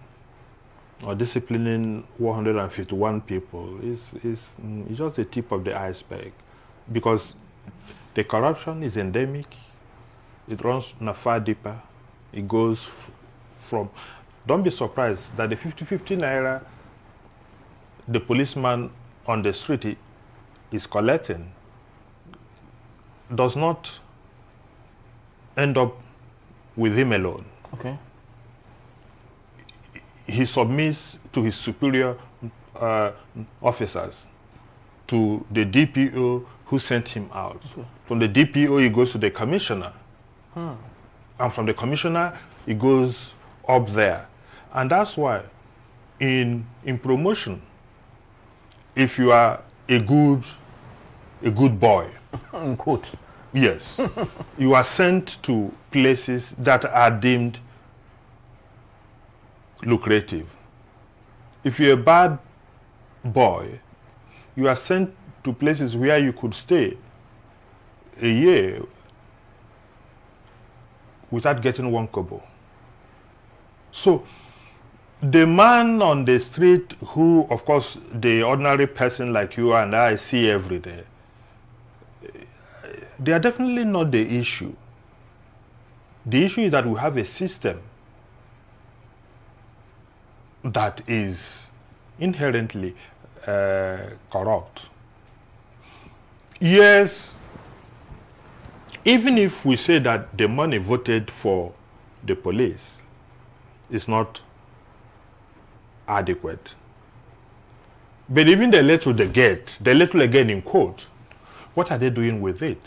or disciplining 151 people is just the tip of the iceberg, because the corruption is endemic. It runs far deeper. It goes from, don't be surprised that the 50-50 naira the policeman on the street is collecting does not end up with him alone. Okay. He submits to his superior officers, to the DPO who sent him out. Okay. From the DPO, he goes to the commissioner. And from the commissioner, he goes up there. And that's why in promotion, if you are a good boy, quote, yes, you are sent to places that are deemed lucrative. If you're a bad boy, you are sent to places where you could stay a year without getting one kobo. So the man on the street who, of course, the ordinary person like you and I see every day, they are definitely not the issue. The issue is that we have a system that is inherently corrupt. Yes, even if we say that the money voted for the police is not adequate, but even the little they get, the little again in quote, what are they doing with it?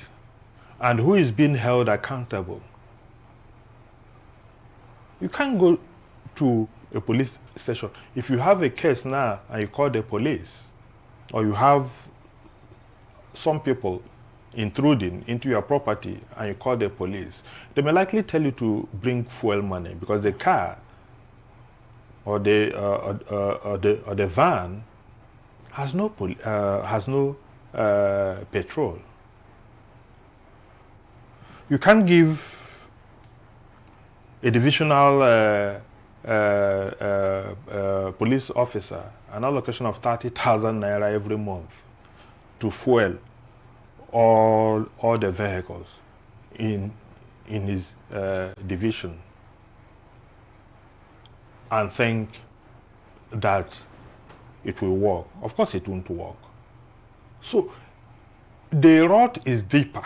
And who is being held accountable? You can't go to a police station. If you have a case now and you call the police, or you have some people intruding into your property and you call the police, they may likely tell you to bring fuel money because the car or the van has no petrol. You can't give a divisional police officer an allocation of 30,000 naira every month to fuel all the vehicles in his division and think that it will work. Of course it won't work. So the rot is deeper,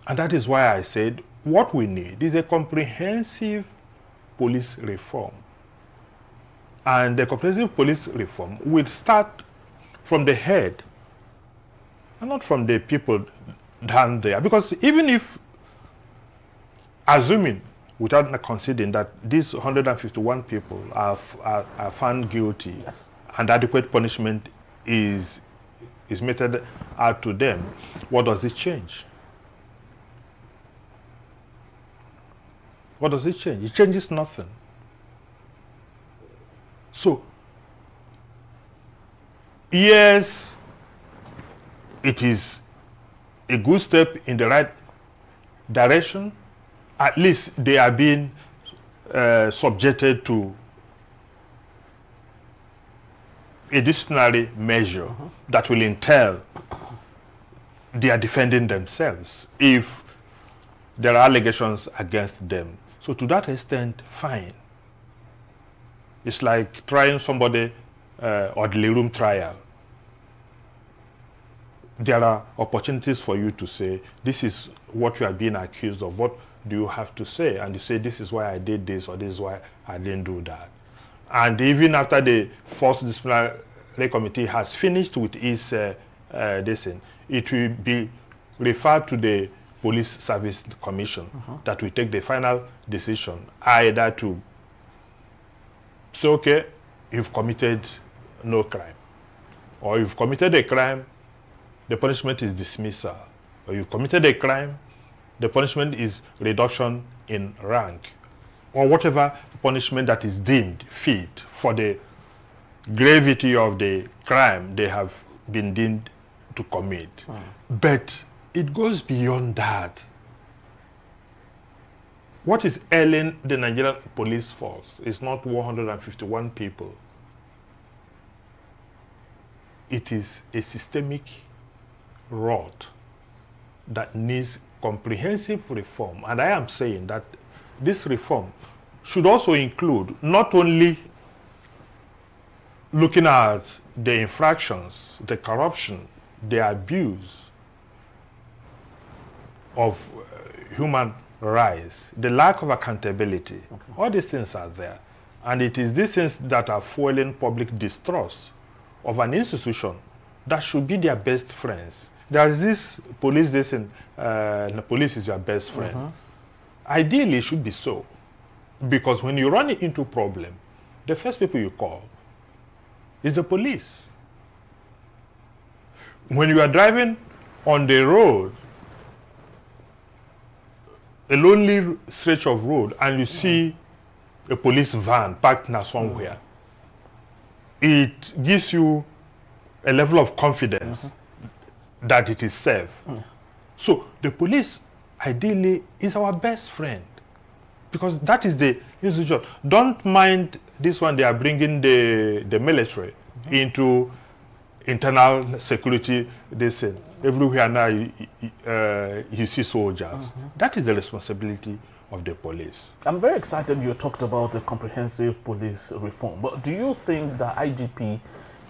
and that is why I said what we need is a comprehensive police reform. And the comprehensive police reform will start from the head and not from the people down there. Because even if, assuming, without conceding, that these 151 people are found guilty, yes, and adequate punishment is meted out to them, what does it change? What does it change? It changes nothing. So, yes, it is a good step in the right direction. At least they are being subjected to a disciplinary measure that will entail they are defending themselves if there are allegations against them. So to that extent, fine. It's like trying somebody or the room trial. There are opportunities for you to say, this is what you are being accused of. What do you have to say? And you say, this is why I did this, or this is why I didn't do that. And even after the Force Disciplinary Committee has finished with its this thing, it will be referred to the Police Service Commission that will take the final decision, either to say, okay, you've committed no crime, or you've committed a crime, the punishment is dismissal, or you've committed a crime, the punishment is reduction in rank, or whatever punishment that is deemed fit for the gravity of the crime they have been deemed to commit. But it goes beyond that. What is ailing the Nigerian police force is not 151 people. It is a systemic rot that needs comprehensive reform. And I am saying that this reform should also include not only looking at the infractions, the corruption, the abuse of human rights, the lack of accountability. All these things are there. And it is these things that are fueling public distrust of an institution that should be their best friends. There is this police, the police is your best friend. Ideally, it should be so. Because when you run into a problem, the first people you call is the police. When you are driving on the road, a lonely stretch of road, and you see a police van parked now somewhere, it gives you a level of confidence that it is safe. So the police, ideally, is our best friend, because that is the institution. Don't mind this one, they are bringing the military into internal security. They say everywhere now you see soldiers. That is the responsibility of the police. I'm very excited you talked about the comprehensive police reform, but do you think that IGP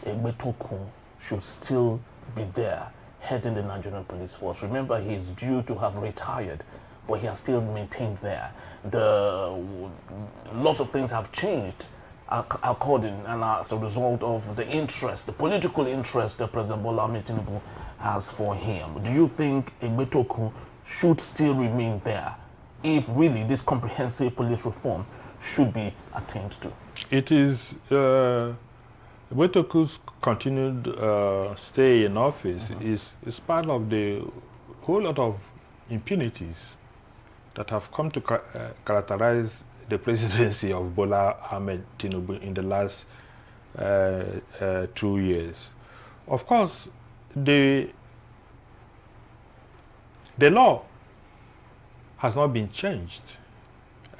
Egbetokun should still be there heading the Nigerian police force? Remember, he is due to have retired, but he has still maintained there. Lots of things have changed according and as a result of the interest, the political interest that President Bola Ahmed Tinubu has for him. Do you think Egbetokun should still remain there if really this comprehensive police reform should be attained to? It is Egbetokun's continued stay in office is part of the whole lot of impunities that have come to characterize the presidency of Bola Ahmed Tinubu in the last 2 years. Of course, the law has not been changed.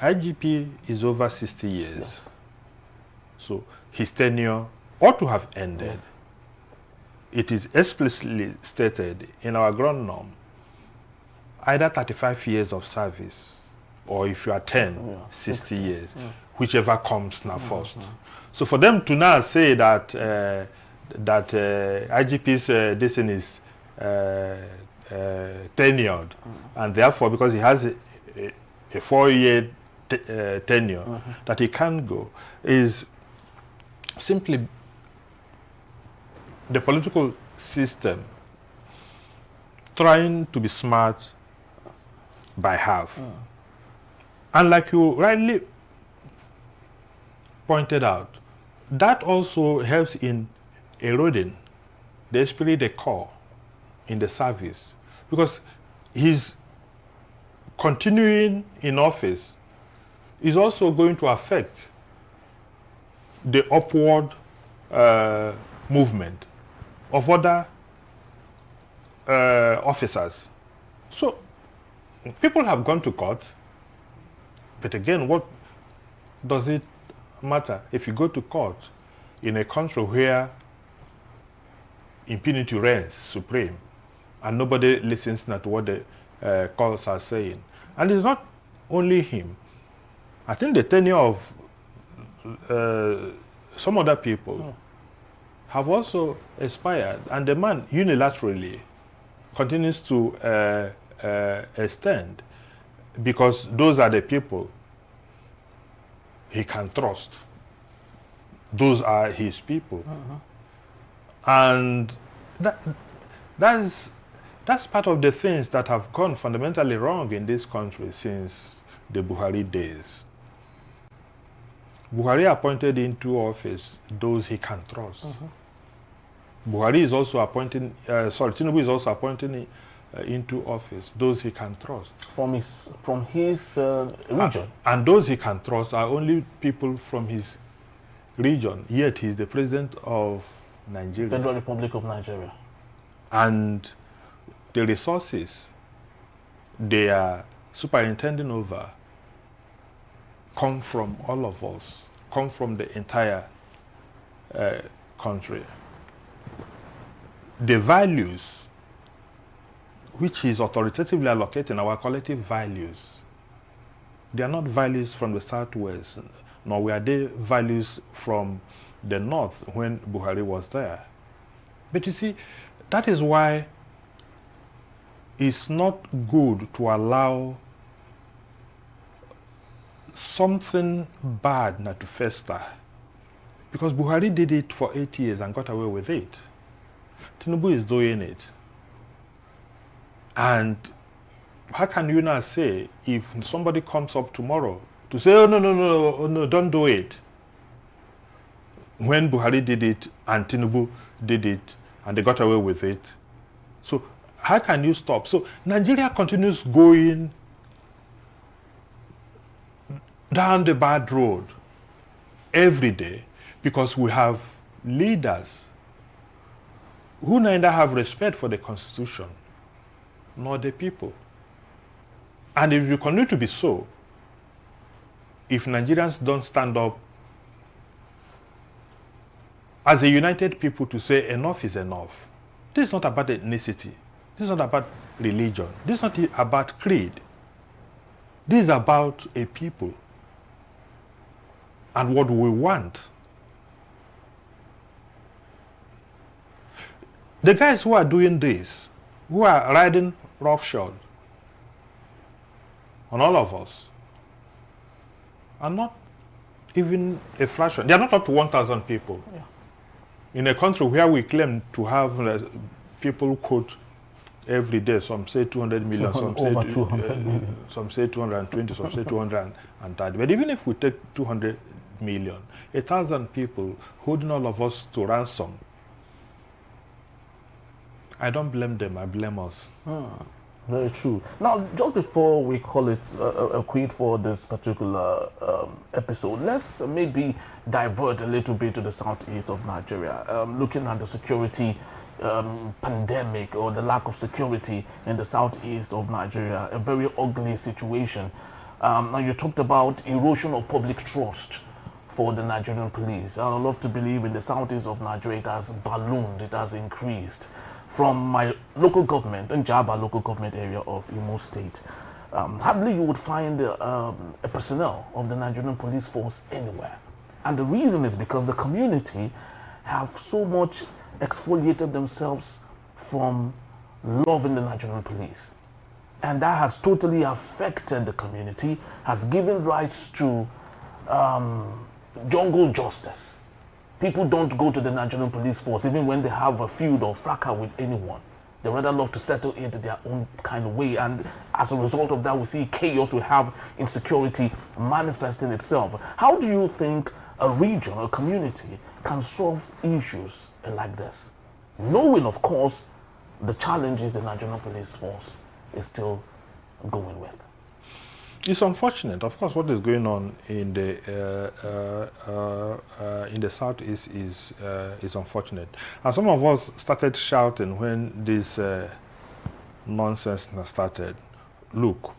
IGP is over 60 years. Yes. So his tenure ought to have ended. Yes. It is explicitly stated in our ground norm, either 35 years of service, or if you are 10, 60 years, whichever comes now first. So for them to now say that IGP's this thing is tenured, and therefore because he has a 4-year tenure, that he can't go, is simply the political system trying to be smart by half. And like you rightly pointed out, that also helps in eroding the esprit de corps in the service, because his continuing in office is also going to affect the upward movement of other officers. So people have gone to court, but again, what does it matter if you go to court in a country where impunity reigns supreme and nobody listens to what the courts are saying? And it's not only him. I think the tenure of some other people have also expired, and the man unilaterally continues to extend, because those are the people he can trust. Those are his people. And that's part of the things that have gone fundamentally wrong in this country since the Buhari days. Buhari appointed into office those he can trust. Buhari is also appointing, Tinubu is also appointing into office those he can trust. From his region. And those he can trust are only people from his region, yet he's the president of Nigeria. Federal Republic of Nigeria. And the resources they are superintending over come from all of us, come from the entire country. The values which is authoritatively allocating, our collective values, they are not values from the Southwest, nor were they values from the North when Buhari was there. But you see, that is why it's not good to allow something bad not to fester, because Buhari did it for 8 years and got away with it. Tinubu is doing it. And how can you now say, if somebody comes up tomorrow to say, oh, no, don't do it, when Buhari did it and Tinubu did it and they got away with it? So how can you stop? So Nigeria continues going down the bad road every day because we have leaders who neither have respect for the Constitution nor the people. And if you continue to be so, if Nigerians don't stand up as a united people to say enough is enough, this is not about ethnicity, this is not about religion, this is not about creed, this is about a people and what we want. The guys who are doing this, who are riding roughshod on all of us, are not even a fraction. They are not up to 1,000 people. Yeah. In a country where we claim to have people quote every day, some say 200 million, some say, 200 million. Some say 220, some say 230. But even if we take 200 million, 1,000 people holding all of us to ransom, I don't blame them, I blame us. Very true. Now, just before we call it a quit for this particular episode, let's maybe divert a little bit to the southeast of Nigeria, looking at the security pandemic or the lack of security in the southeast of Nigeria, a very ugly situation. Now, you talked about erosion of public trust for the Nigerian police. I would love to believe in the southeast of Nigeria it has ballooned, it has increased. From my local government, Njaba local government area of Imo State, hardly you would find a personnel of the Nigerian police force anywhere. And the reason is because the community have so much exfoliated themselves from loving the Nigerian police. And that has totally affected the community, has given rise to jungle justice. People don't go to the Nigerian police force even when they have a feud or fracas with anyone. They rather love to settle it their own kind of way, and as a result of that, we see chaos, we have insecurity manifesting itself. How do you think a region, a community can solve issues like this? Knowing, of course, the challenges the Nigerian police force is still going with. It's unfortunate. Of course, what is going on in the southeast is unfortunate. And some of us started shouting when this nonsense started. Look,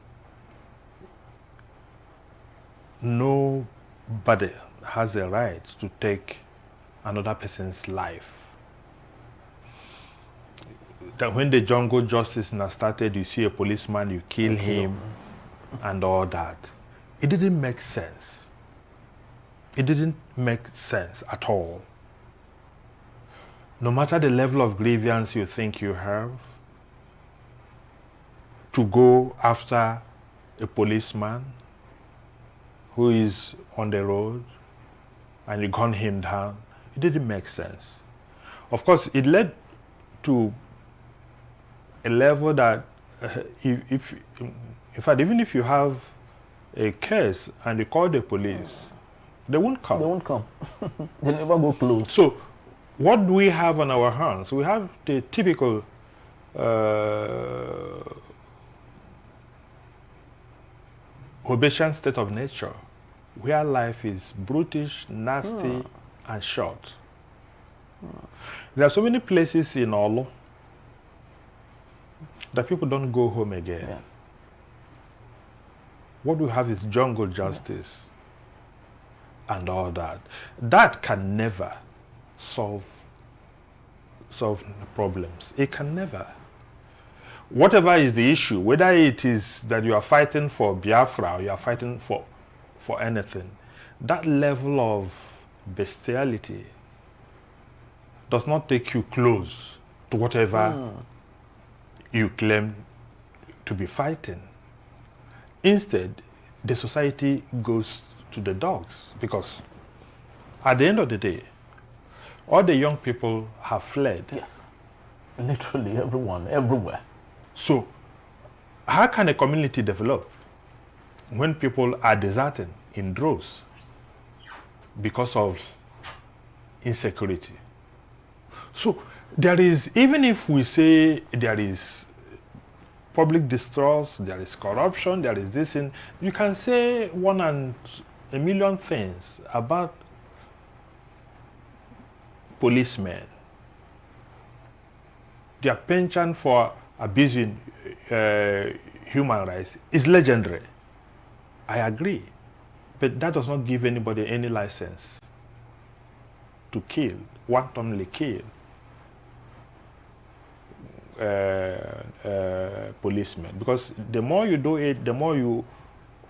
nobody has a right to take another person's life. That when the jungle justice started, you see a policeman, you kill him. And all that. It didn't make sense. It didn't make sense at all. No matter the level of grievance you think you have, to go after a policeman who is on the road and you gun him down, it didn't make sense. Of course, it led to a level that in fact, even if you have a case and you call the police, they won't come. They won't come. They never go close. So, what do we have on our hands? We have the typical Obesian state of nature, where life is brutish, nasty, and short. There are so many places in Olo that people don't go home again. Yes. What we have is jungle justice and all that. That can never solve problems. It can never. Whatever is the issue, whether it is that you are fighting for Biafra or you are fighting for anything, that level of bestiality does not take you close to whatever you claim to be fighting. Instead, the society goes to the dogs, because at the end of the day, all the young people have fled. Yes, literally everyone, everywhere. So, how can a community develop when people are deserting in droves because of insecurity? So, there is, even if we say there is public distrust, there is corruption, there is this, and you can say 1,000,000 things about policemen. Their penchant for abusing human rights is legendary. I agree. But that does not give anybody any license to kill, wantonly kill policemen, because the more you do it, the more you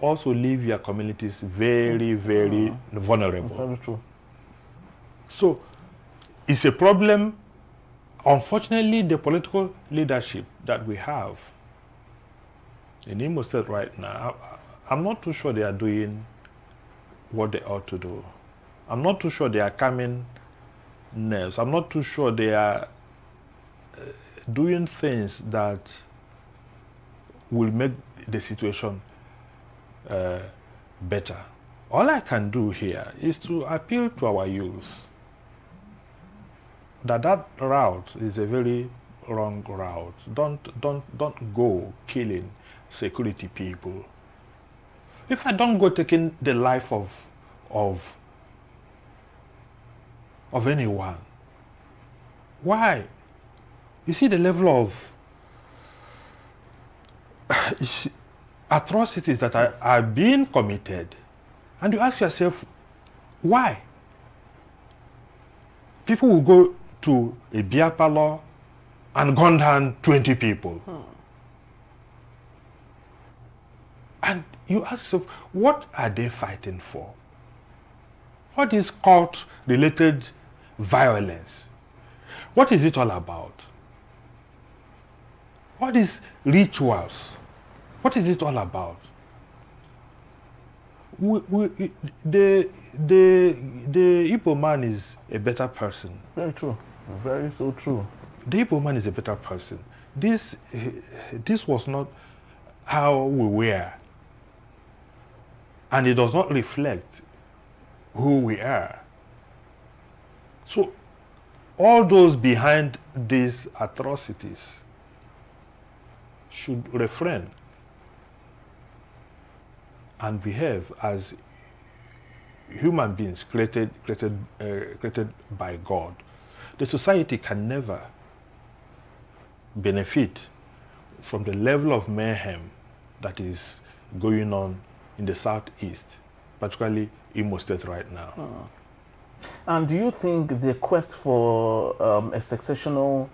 also leave your communities very, very vulnerable. Very true. So it's a problem. Unfortunately, the political leadership that we have in Imo State right now, I'm not too sure they are doing what they ought to do. I'm not too sure they are calming nerves. I'm not too sure they are doing things that will make the situation better. All I can do here is to appeal to our youth that route is a very wrong route. Don't go killing security people. If I don't go taking the life of anyone, why? You see the level of atrocities that are being committed, and you ask yourself, why? People will go to a beer parlor and gun down 20 people. And you ask yourself, what are they fighting for? What is cult-related violence? What is it all about? What is rituals? What is it all about? the Igbo man is a better person. Very true. Very so true. The Igbo man is a better person. This was not how we were, and it does not reflect who we are. So all those behind these atrocities should refrain and behave as human beings created by God. The society can never benefit from the level of mayhem that is going on in the southeast, particularly Imo State right now. And do you think the quest for a successional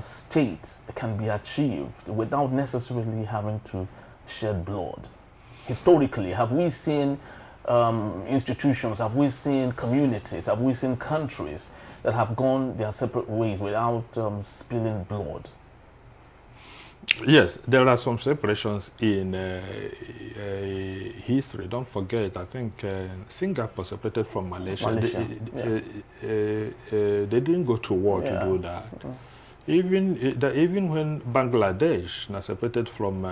state can be achieved without necessarily having to shed blood? Historically, have we seen institutions, have we seen communities, have we seen countries that have gone their separate ways without spilling blood? Yes, there are some separations in history. Don't forget, I think Singapore separated from Malaysia. They didn't go to war to do that. Even when Bangladesh separated from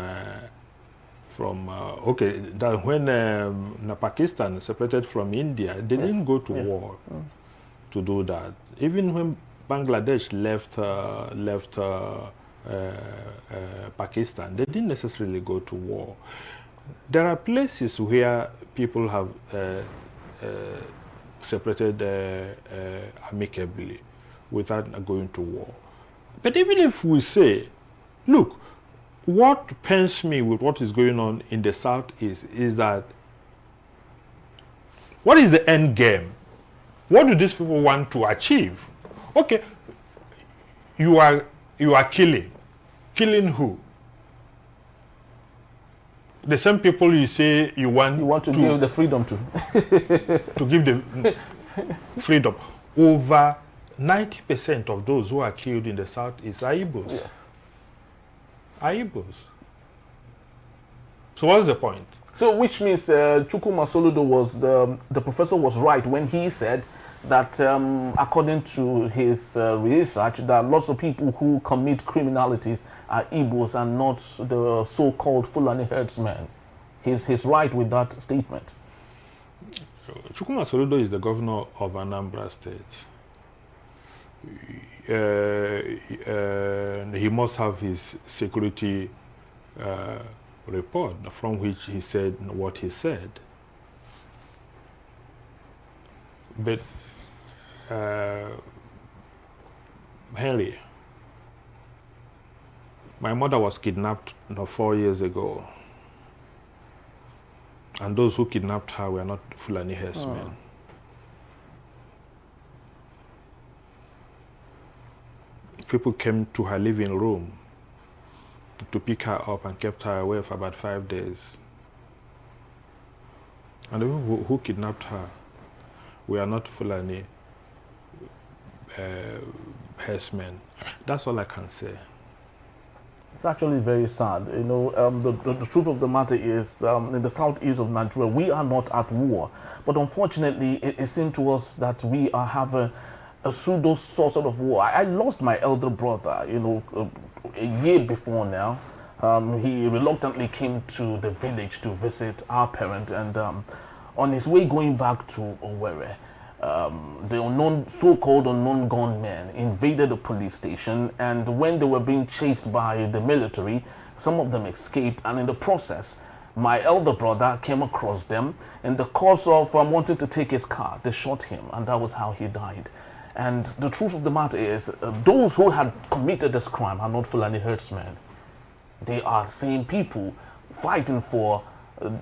when Pakistan separated from India, they didn't go to war to do that. Even when Bangladesh left Pakistan, they didn't necessarily go to war. There are places where people have separated amicably without going to war. But even if we say, look, what pains me with what is going on in the southeast is that, what is the end game? What do these people want to achieve? Okay, you are killing. Killing who? The same people you say you want to give the freedom to. To give the freedom. Over 90% of those who are killed in the southeast are Igbos. Yes. Are Igbos. So what's the point? So which means Chukwuma Soludo was the professor was right when he said that according to his research, that lots of people who commit criminalities are Igbos and not the so-called Fulani herdsmen. He's right with that statement. Chukwuma Soludo is the governor of Anambra State. He must have his security report from which he said what he said. But Henry, my mother was kidnapped 4 years ago, and those who kidnapped her were not Fulani herdsmen. People came to her living room to pick her up and kept her away for about 5 days. And the people who kidnapped her were not Fulani herdsmen. That's all I can say. It's actually very sad. You know, the truth of the matter is, in the southeast of Nigeria, we are not at war. But unfortunately, it seems to us that we are having a pseudo sort of war. I lost my elder brother, you know, a year before now. He reluctantly came to the village to visit our parent, and on his way going back to Owerri, the so-called unknown gunmen invaded the police station, and when they were being chased by the military, some of them escaped, and in the process, my elder brother came across them. In the course of wanting to take his car, they shot him, and that was how he died. And the truth of the matter is, those who had committed this crime are not Fulani herdsmen. They are same people fighting for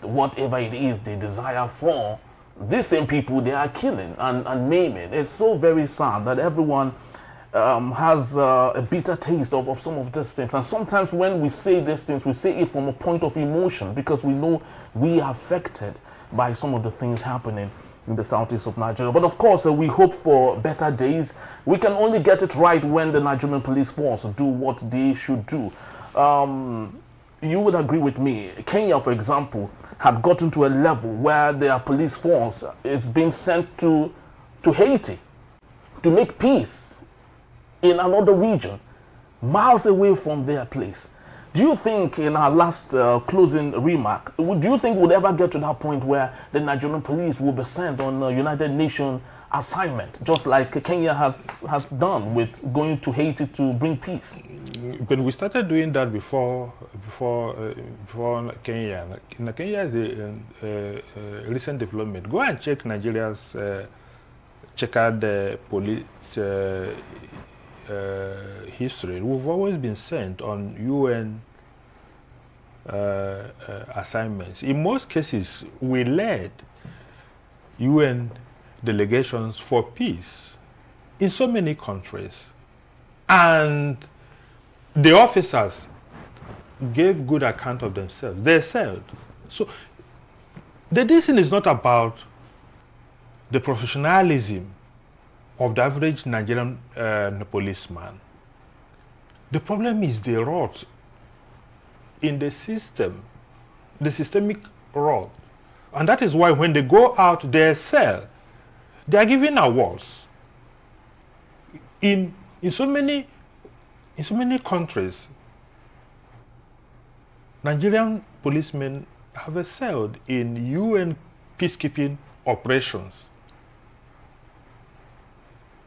whatever it is they desire for. These same people, they are killing and maiming. It's so very sad that everyone has a bitter taste of some of these things. And sometimes when we say these things, we say it from a point of emotion, because we know we are affected by some of the things happening in the southeast of Nigeria. But of course, we hope for better days. We can only get it right when the Nigerian police force do what they should do. You would agree with me. Kenya, for example, had gotten to a level where their police force is being sent to Haiti to make peace in another region, miles away from their place. Do you think, in our last closing remark, do you think we'll ever get to that point where the Nigerian police will be sent on a United Nations assignment, just like Kenya has done with going to Haiti to bring peace? But we started doing that before Kenya. Kenya is a recent development. Go and check Nigeria's checkered police history. We've always been sent on UN assignments. In most cases, we led UN delegations for peace in so many countries, and the officers gave good account of themselves. They said so. This thing is not about the professionalism of the average Nigerian policeman. The problem is the rot in the system, the systemic rot. And that is why when they go out, they excel. They are given awards. In so many countries, Nigerian policemen have excelled in UN peacekeeping operations.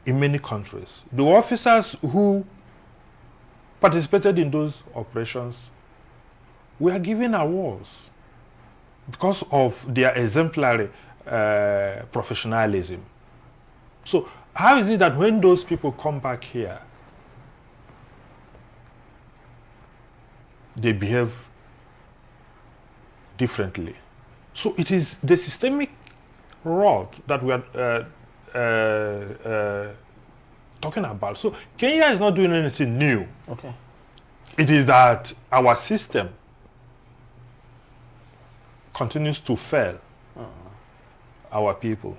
In many countries, the officers who participated in those operations were given awards because of their exemplary professionalism. So how is it that when those people come back here, they behave differently? So it is the systemic rot that we are talking about. So Kenya is not doing anything new. Okay. It is that our system continues to fail our people.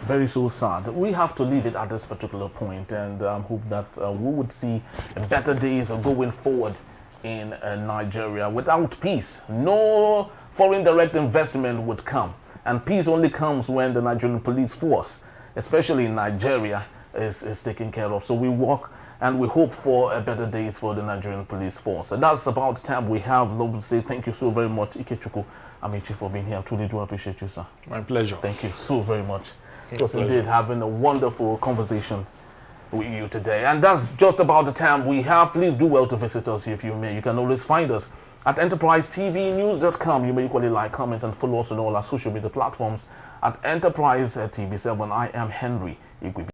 Very so sad. We have to leave it at this particular point, and hope that we would see better days going forward in Nigeria. Without peace, no foreign direct investment would come, and peace only comes when the Nigerian police force, especially in Nigeria, is taken care of. So we work and we hope for a better days for the Nigerian police force. And that's about the time we have. Love to say thank you so very much, Ikechukwu Amici, for being here. I truly do appreciate you, sir. My pleasure. Thank you so very much. Just indeed having a wonderful conversation with you today. And that's just about the time we have. Please do well to visit us if you may. You can always find us at enterprisetvnews.com. You may equally like, comment, and follow us on all our social media platforms at Enterprise TV7. I am Henry Igwe.